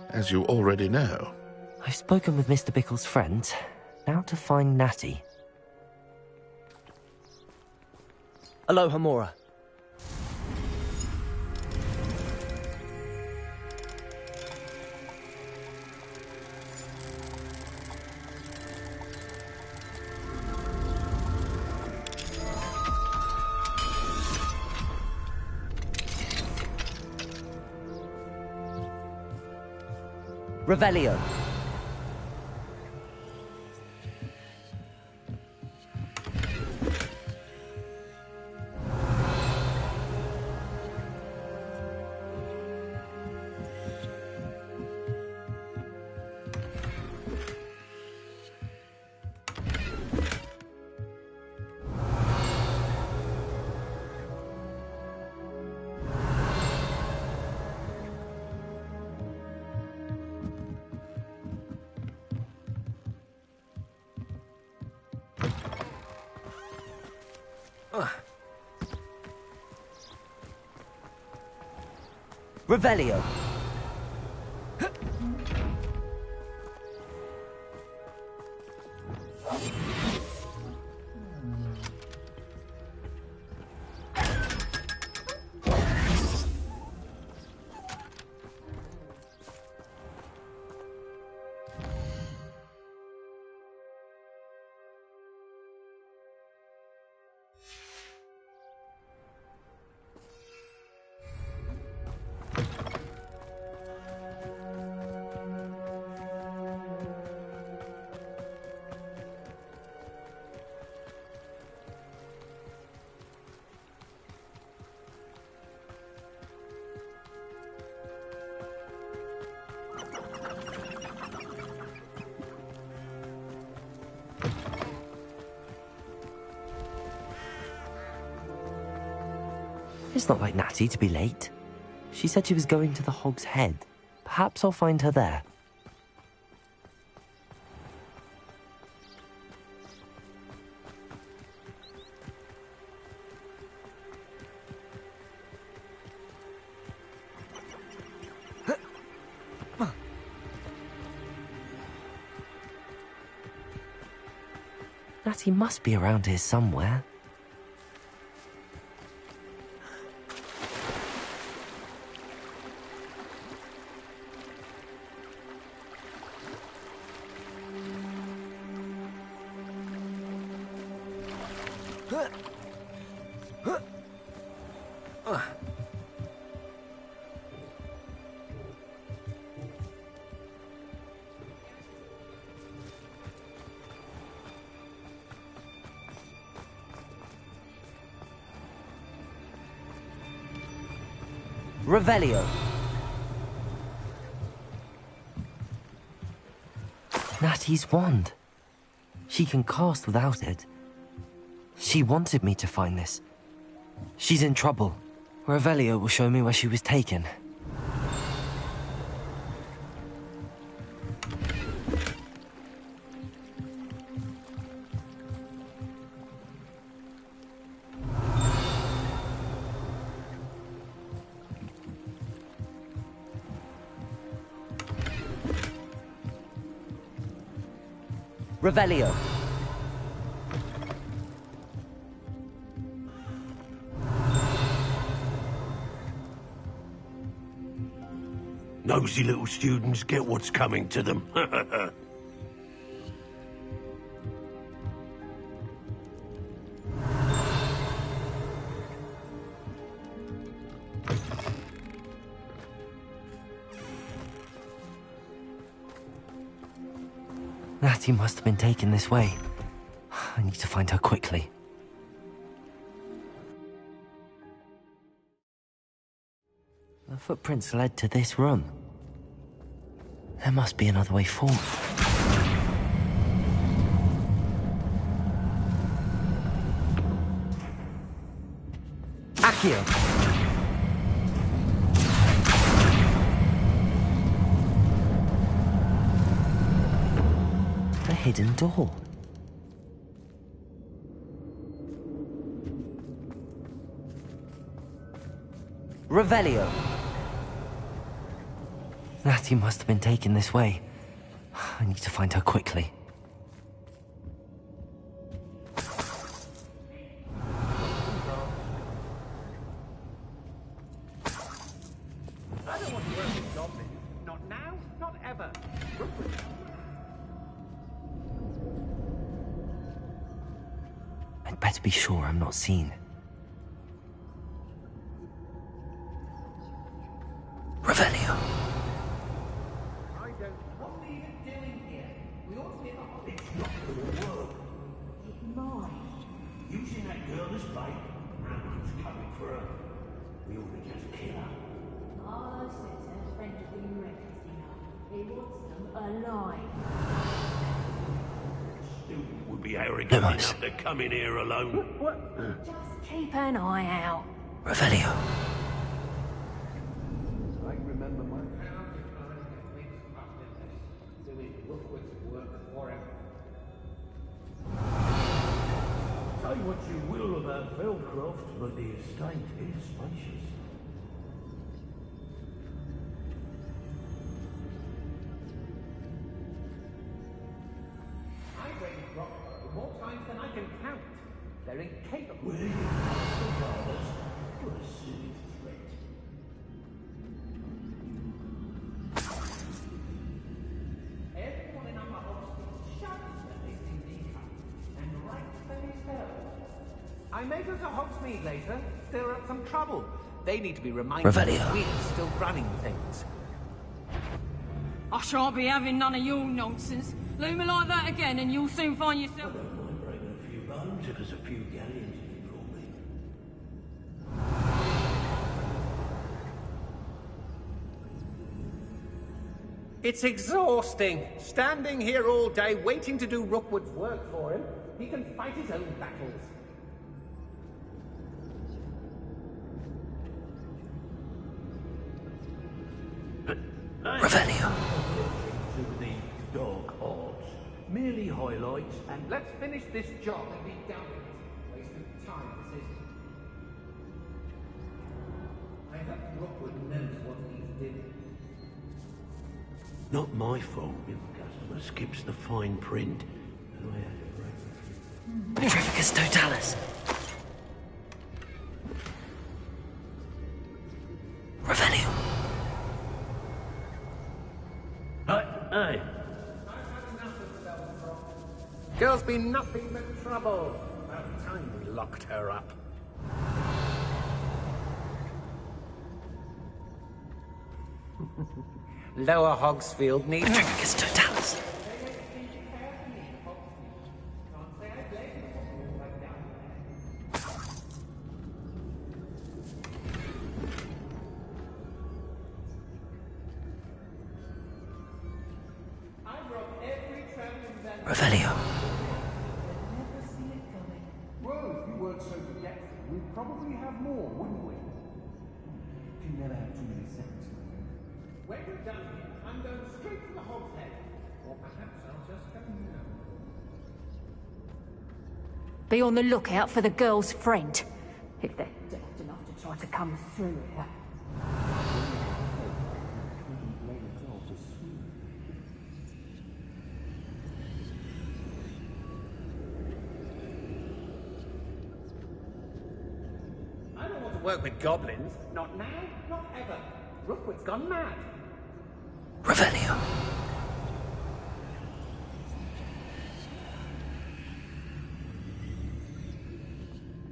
Speaker 10: as you already know.
Speaker 1: I've spoken with Mr. Bickle's friends. Now to find Natty. Aloha, Mora. Revelio. Revelio. It's not like Natty to be late. She said she was going to the Hog's Head. Perhaps I'll find her there. Natty must be around here somewhere. Revelio. Natty's wand. She can cast without it. She wanted me to find this. She's in trouble. Revelio will show me where she was taken. Revelio.
Speaker 19: Nosy little students get what's coming to them.
Speaker 1: Natty must have been taken this way. I need to find her quickly. The footprints led to this room. There must be another way forward. Accio! The hidden door. Revelio. Natty must have been taken this way. I need to find her quickly.
Speaker 20: I don't want to work with goblins. Not now, not ever.
Speaker 1: I'd better be sure I'm not seen. Revelio.
Speaker 20: What are you doing here? We ought to be at the Hogwarts. It's not gonna work. It might. Using that girl as bait, Ranrok's coming for her. We ought to just kill her.
Speaker 21: Marlowe says her friend has been reckless enough. He wants them alive.
Speaker 19: Student would be arrogant
Speaker 1: Lumos.
Speaker 19: enough to come in here alone.
Speaker 21: Just keep an eye out.
Speaker 1: Revelio.
Speaker 20: I remember my so we look work for him. Say what you will
Speaker 19: about Feldcroft, but the estate is spacious.
Speaker 15: I've raided Rockborough more times than I can count. They're incapable.
Speaker 19: Where you fathers were a serious threat.
Speaker 15: Everyone in our hospital shouts when they see me come, and right when it's held. I may go to Hogsmeade later, stir up some trouble. They need to be reminded
Speaker 1: Revelio.
Speaker 15: that we're still running things.
Speaker 21: I shan't be having none of your nonsense. Leave me like that again and you'll soon find yourself...
Speaker 19: I don't mind breaking a few bones if there's a few galleons in it for me.
Speaker 15: It's exhausting, standing here all day waiting to do Rookwood's work for him. He can fight his own battles.
Speaker 1: Revelio.
Speaker 19: To the dark arts. Merely highlights and...
Speaker 15: Let's finish this job and be done with it. Waste of time, this is. I hope Rookwood knows what he's doing.
Speaker 19: Not my fault if the customer skips the fine print. And I had to break
Speaker 1: Petrificus totalis. Revelio.
Speaker 19: Hey.
Speaker 15: Girl's been nothing but trouble. About time we locked her up. Lower Hogsfield needs...
Speaker 1: Petrificus totalis. Revelio.
Speaker 20: Well, if you weren't so forgetful, we'd probably have more, wouldn't we? You never have too many seconds.
Speaker 15: When we're done here, I'm going straight to the Hogshead. Or perhaps I'll just come now.
Speaker 21: Be on the lookout for the girl's friend. If they're daft enough to try to come through here.
Speaker 15: Work with goblins. Not now, not ever. Rookwood's gone mad.
Speaker 1: Revelio.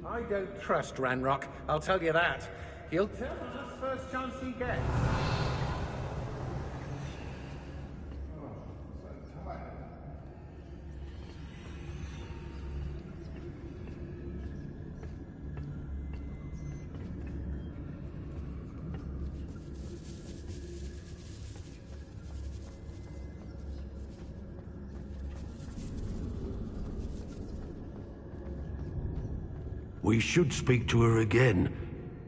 Speaker 15: I don't trust Ranrock, I'll tell you that. He'll turn on us first chance he gets.
Speaker 19: We should speak to her again.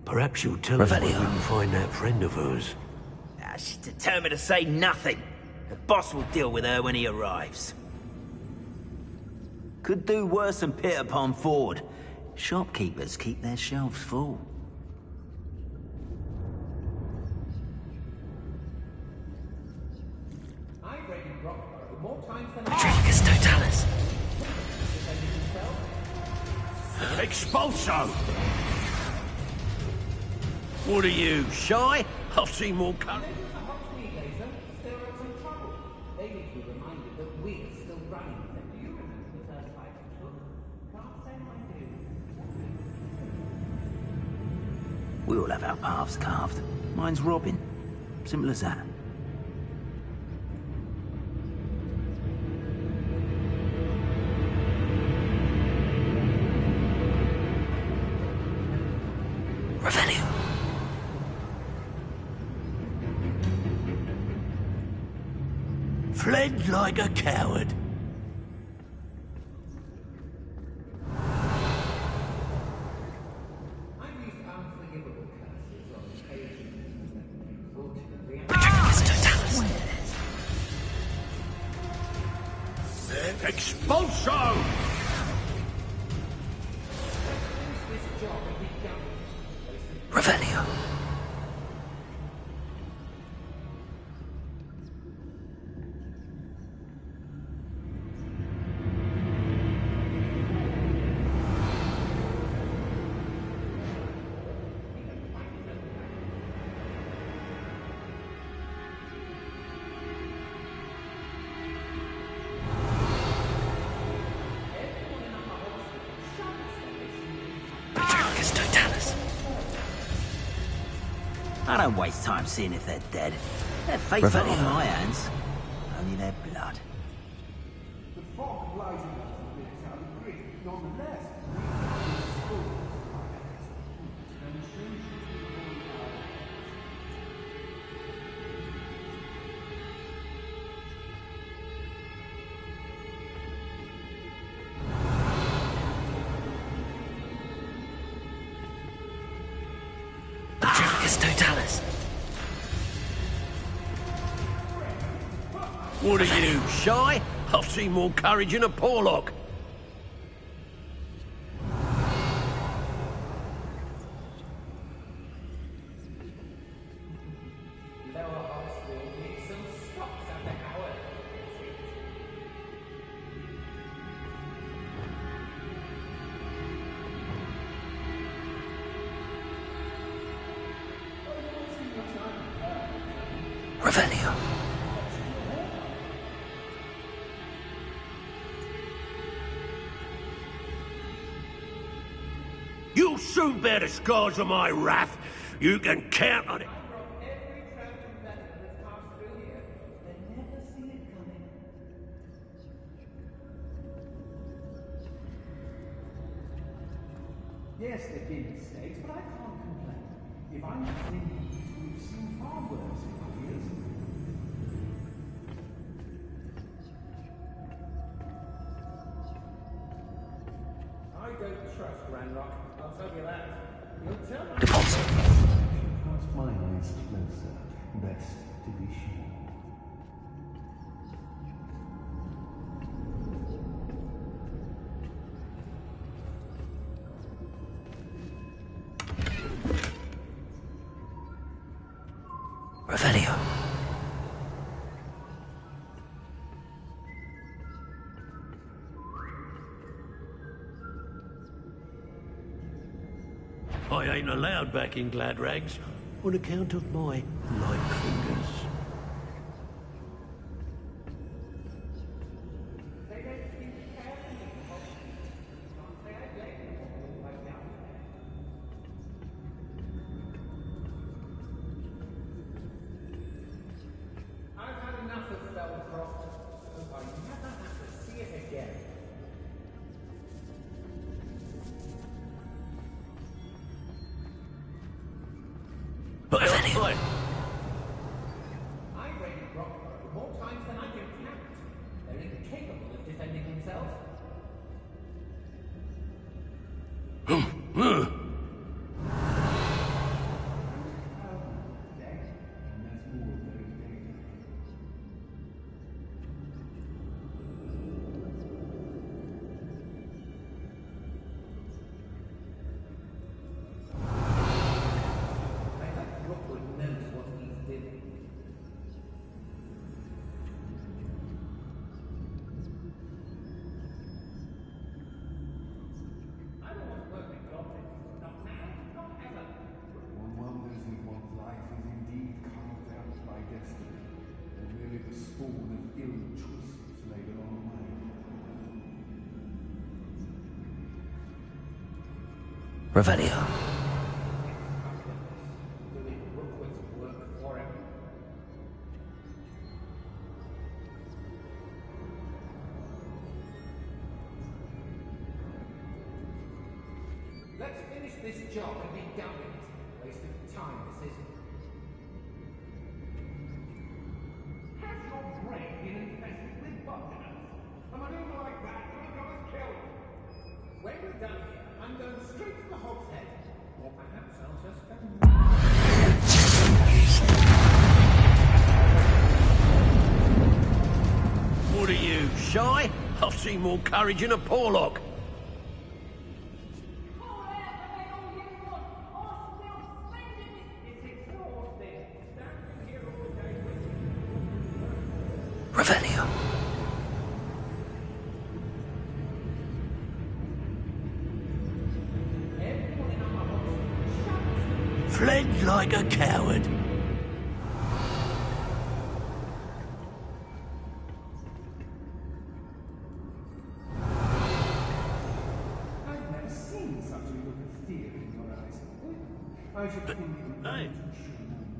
Speaker 19: Perhaps she'll tell us where we
Speaker 1: Revelio.
Speaker 19: can find that friend of hers.
Speaker 9: She's determined to say nothing. The boss will deal with her when he arrives. Could do worse than Peter Pan Ford. Shopkeepers keep their shelves full.
Speaker 15: I've raided Rockborough more times than
Speaker 1: Petrificus totalis.
Speaker 19: Expulso! What are you, shy? I've seen more colour.
Speaker 15: They need to be reminded that we're still running them. Do you remember the first fight we took? Can't say I do.
Speaker 9: We all have our paths carved. Mine's Robin. Simple as that.
Speaker 1: Revelio.
Speaker 19: Fled like a coward. Expulso!
Speaker 9: I don't waste time seeing if they're dead. Their fate's not in my hands. Only their blood.
Speaker 20: The fog blazing up a bit out of grid, nonetheless.
Speaker 1: Totalis.
Speaker 19: What are you, shy? I've seen more courage in a Porlock.
Speaker 1: Revelio.
Speaker 19: You'll soon bear the scars of my wrath. You can count on it.
Speaker 20: Yes, there've been mistakes, but I can't complain. If I'm thinking, we've seen far worse in our years. I don't trust Ranrock, I'll tell you that. You'll tell me. Cast my eyes closer. Best to be sure.
Speaker 1: Revelio.
Speaker 19: I ain't allowed back in Glad Rags on account of my light fingers.
Speaker 20: I've had enough of Spellcroft, so I never have to see it again.
Speaker 19: But I...
Speaker 20: I raided Rockborough more times than I can count. They're incapable of defending themselves.
Speaker 1: Revelio.
Speaker 20: Let's finish this job and be done with it. Waste of time, this isn't. Has your brain been infested with buffaloes? Am I doing like that? You're going to kill me. When we're done here, I'm going straight to the Hogshead. Or perhaps I'll just spend...
Speaker 19: What are you, shy? I've seen more courage in a Porlock.
Speaker 1: Revelio.
Speaker 19: Fled like a coward.
Speaker 20: I've never seen such a look of fear in your eyes. I should think you were too sure.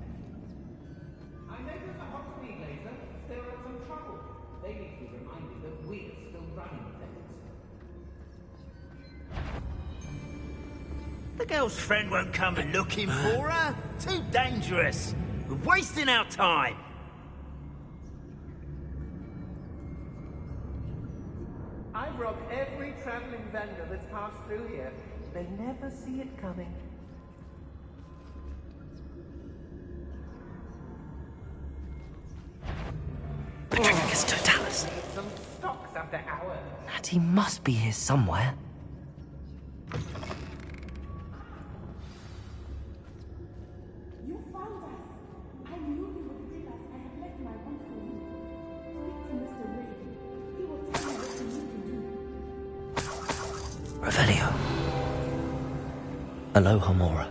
Speaker 20: the Hogwarts later, they're in some trouble. They need to be reminded that we're still running things.
Speaker 9: The girl's friend won't come looking for her. Too dangerous. We're wasting our time.
Speaker 20: I've robbed every traveling vendor that's passed through here. They never see it coming.
Speaker 1: Petrificus Totalis.
Speaker 20: Some stocks after hours.
Speaker 1: Natty must be here somewhere.
Speaker 5: You found us. I knew you would realize I had left my wand for you. Speak to Mr. Ray. He will tell you what you need to do.
Speaker 1: Revelio. Aloha Mora.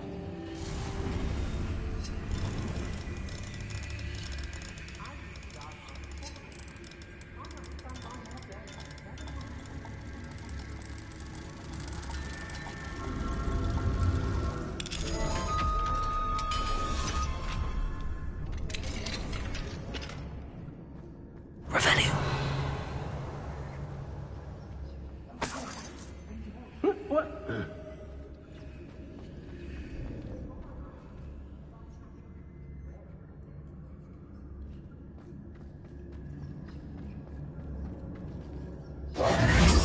Speaker 1: Revelio.
Speaker 20: What?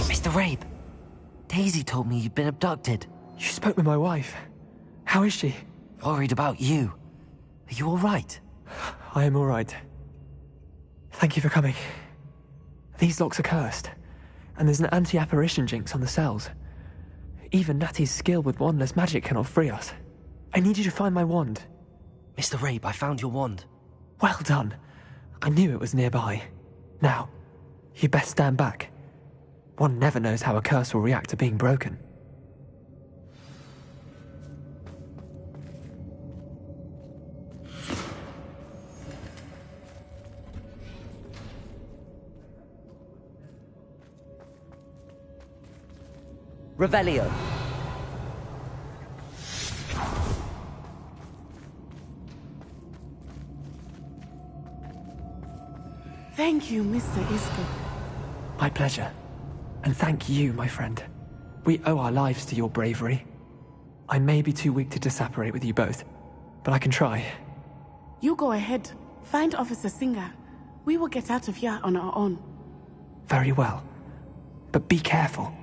Speaker 1: Mr. Rabe, Daisy told me you'd been abducted.
Speaker 6: You spoke with my wife. How is she?
Speaker 1: Worried about you. Are you all right?
Speaker 6: I am all right. Thank you for coming. These locks are cursed, and there's an anti-apparition jinx on the cells. Even Natty's skill with wandless magic cannot free us. I need you to find my wand.
Speaker 1: Mr. Rabe, I found your wand.
Speaker 6: Well done. I knew it was nearby. Now, you best stand back. One never knows how a curse will react to being broken.
Speaker 1: Revelio.
Speaker 5: Thank you, Mr. Isco.
Speaker 6: My pleasure. And thank you, my friend. We owe our lives to your bravery. I may be too weak to disapparate with you both, but I can try.
Speaker 5: You go ahead. Find Officer Singer. We will get out of here on our own.
Speaker 6: Very well. But be careful.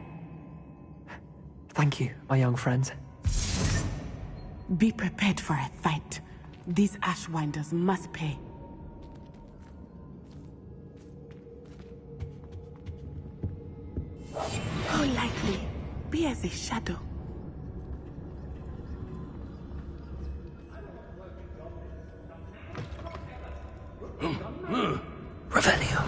Speaker 6: Thank you, my young friends.
Speaker 5: Be prepared for a fight. These Ashwinders must pay. Go lightly. Be as a shadow.
Speaker 1: Revelio.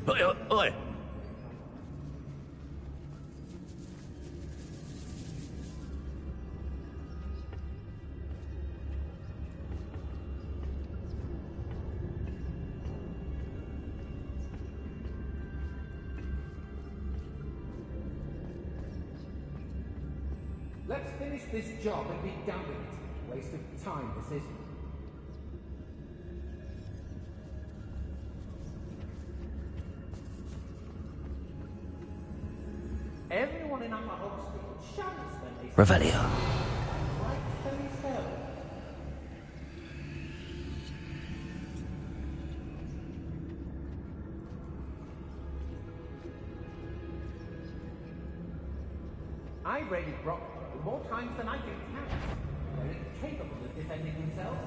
Speaker 9: Oi, oi.
Speaker 20: Let's finish this job and be done with it. Waste of time, this isn't. Everyone in Upper Hope Street shouts when they
Speaker 1: Revelio.
Speaker 20: rightfully so. I raided Brockborough more times than I can count. They're incapable of defending themselves.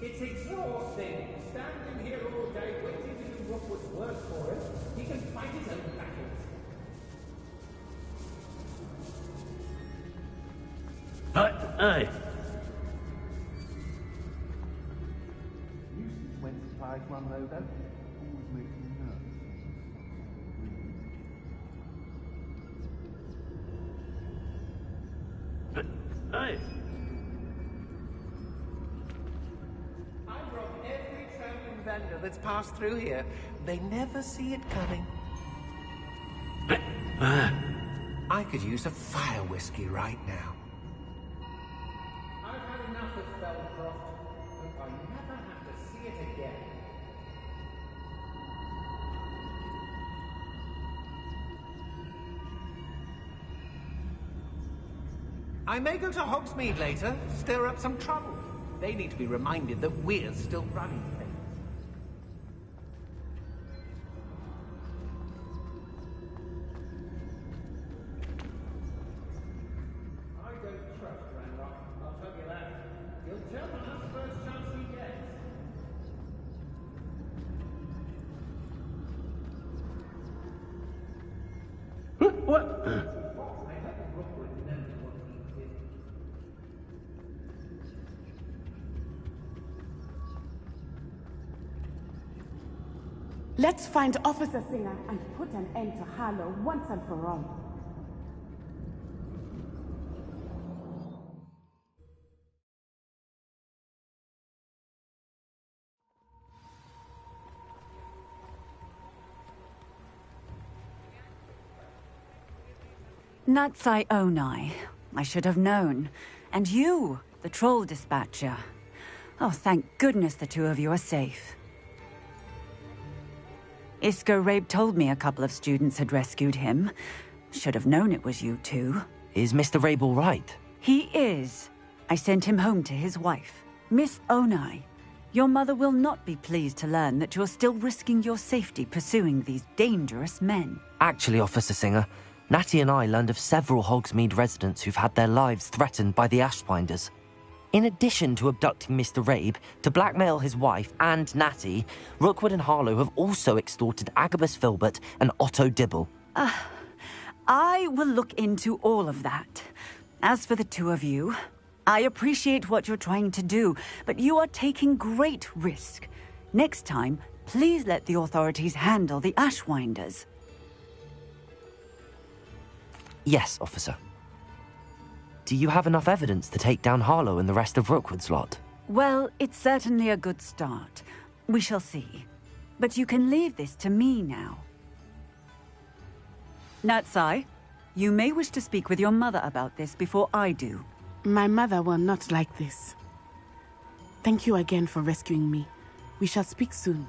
Speaker 20: It's exhausting, standing here all day waiting to do Rookwood's work for him. He can fight his own battles.
Speaker 19: Hey!
Speaker 20: Nuisance when supplies one of those
Speaker 15: Frodo. Always makes me nervous.
Speaker 19: Hey!
Speaker 7: I've robbed every traveling vendor that's passed through here. They never see it coming. I could use a fire whiskey right now. I've had enough of Felcroft. Hope I never have to see it again. I may go to Hogsmeade later, stir up some trouble. They need to be reminded that we're still running things. I don't trust Ranrock, I'll tell you that. He'll tell on us first chance he gets.
Speaker 19: What?
Speaker 7: I hope Rookwood knows what he did.
Speaker 5: Let's find Officer Singer and put an end to Harlow once and for all.
Speaker 3: Natsai Onai. I should have known. And you, the troll dispatcher. Oh, thank goodness the two of you are safe. Isco Rabe told me a couple of students had rescued him. Should have known it was you two.
Speaker 1: Is Mr. Rabe all right?
Speaker 3: He is. I sent him home to his wife. Miss Onai, your mother will not be pleased to learn that you're still risking your safety pursuing these dangerous men.
Speaker 1: Actually, Officer Singer, Natty and I learned of several Hogsmeade residents who've had their lives threatened by the Ashbinders. In addition to abducting Mr. Rabe to blackmail his wife and Natty, Rookwood and Harlow have also extorted Agabus Filbert and Otto Dibble.
Speaker 3: I will look into all of that. As for the two of you, I appreciate what you're trying to do, but you are taking great risk. Next time, please let the authorities handle the Ashwinders.
Speaker 1: Yes, officer. Do you have enough evidence to take down Harlow and the rest of Rookwood's lot?
Speaker 3: Well, it's certainly a good start. We shall see. But you can leave this to me now. Natsai, you may wish to speak with your mother about this before I do.
Speaker 5: My mother will not like this. Thank you again for rescuing me. We shall speak soon.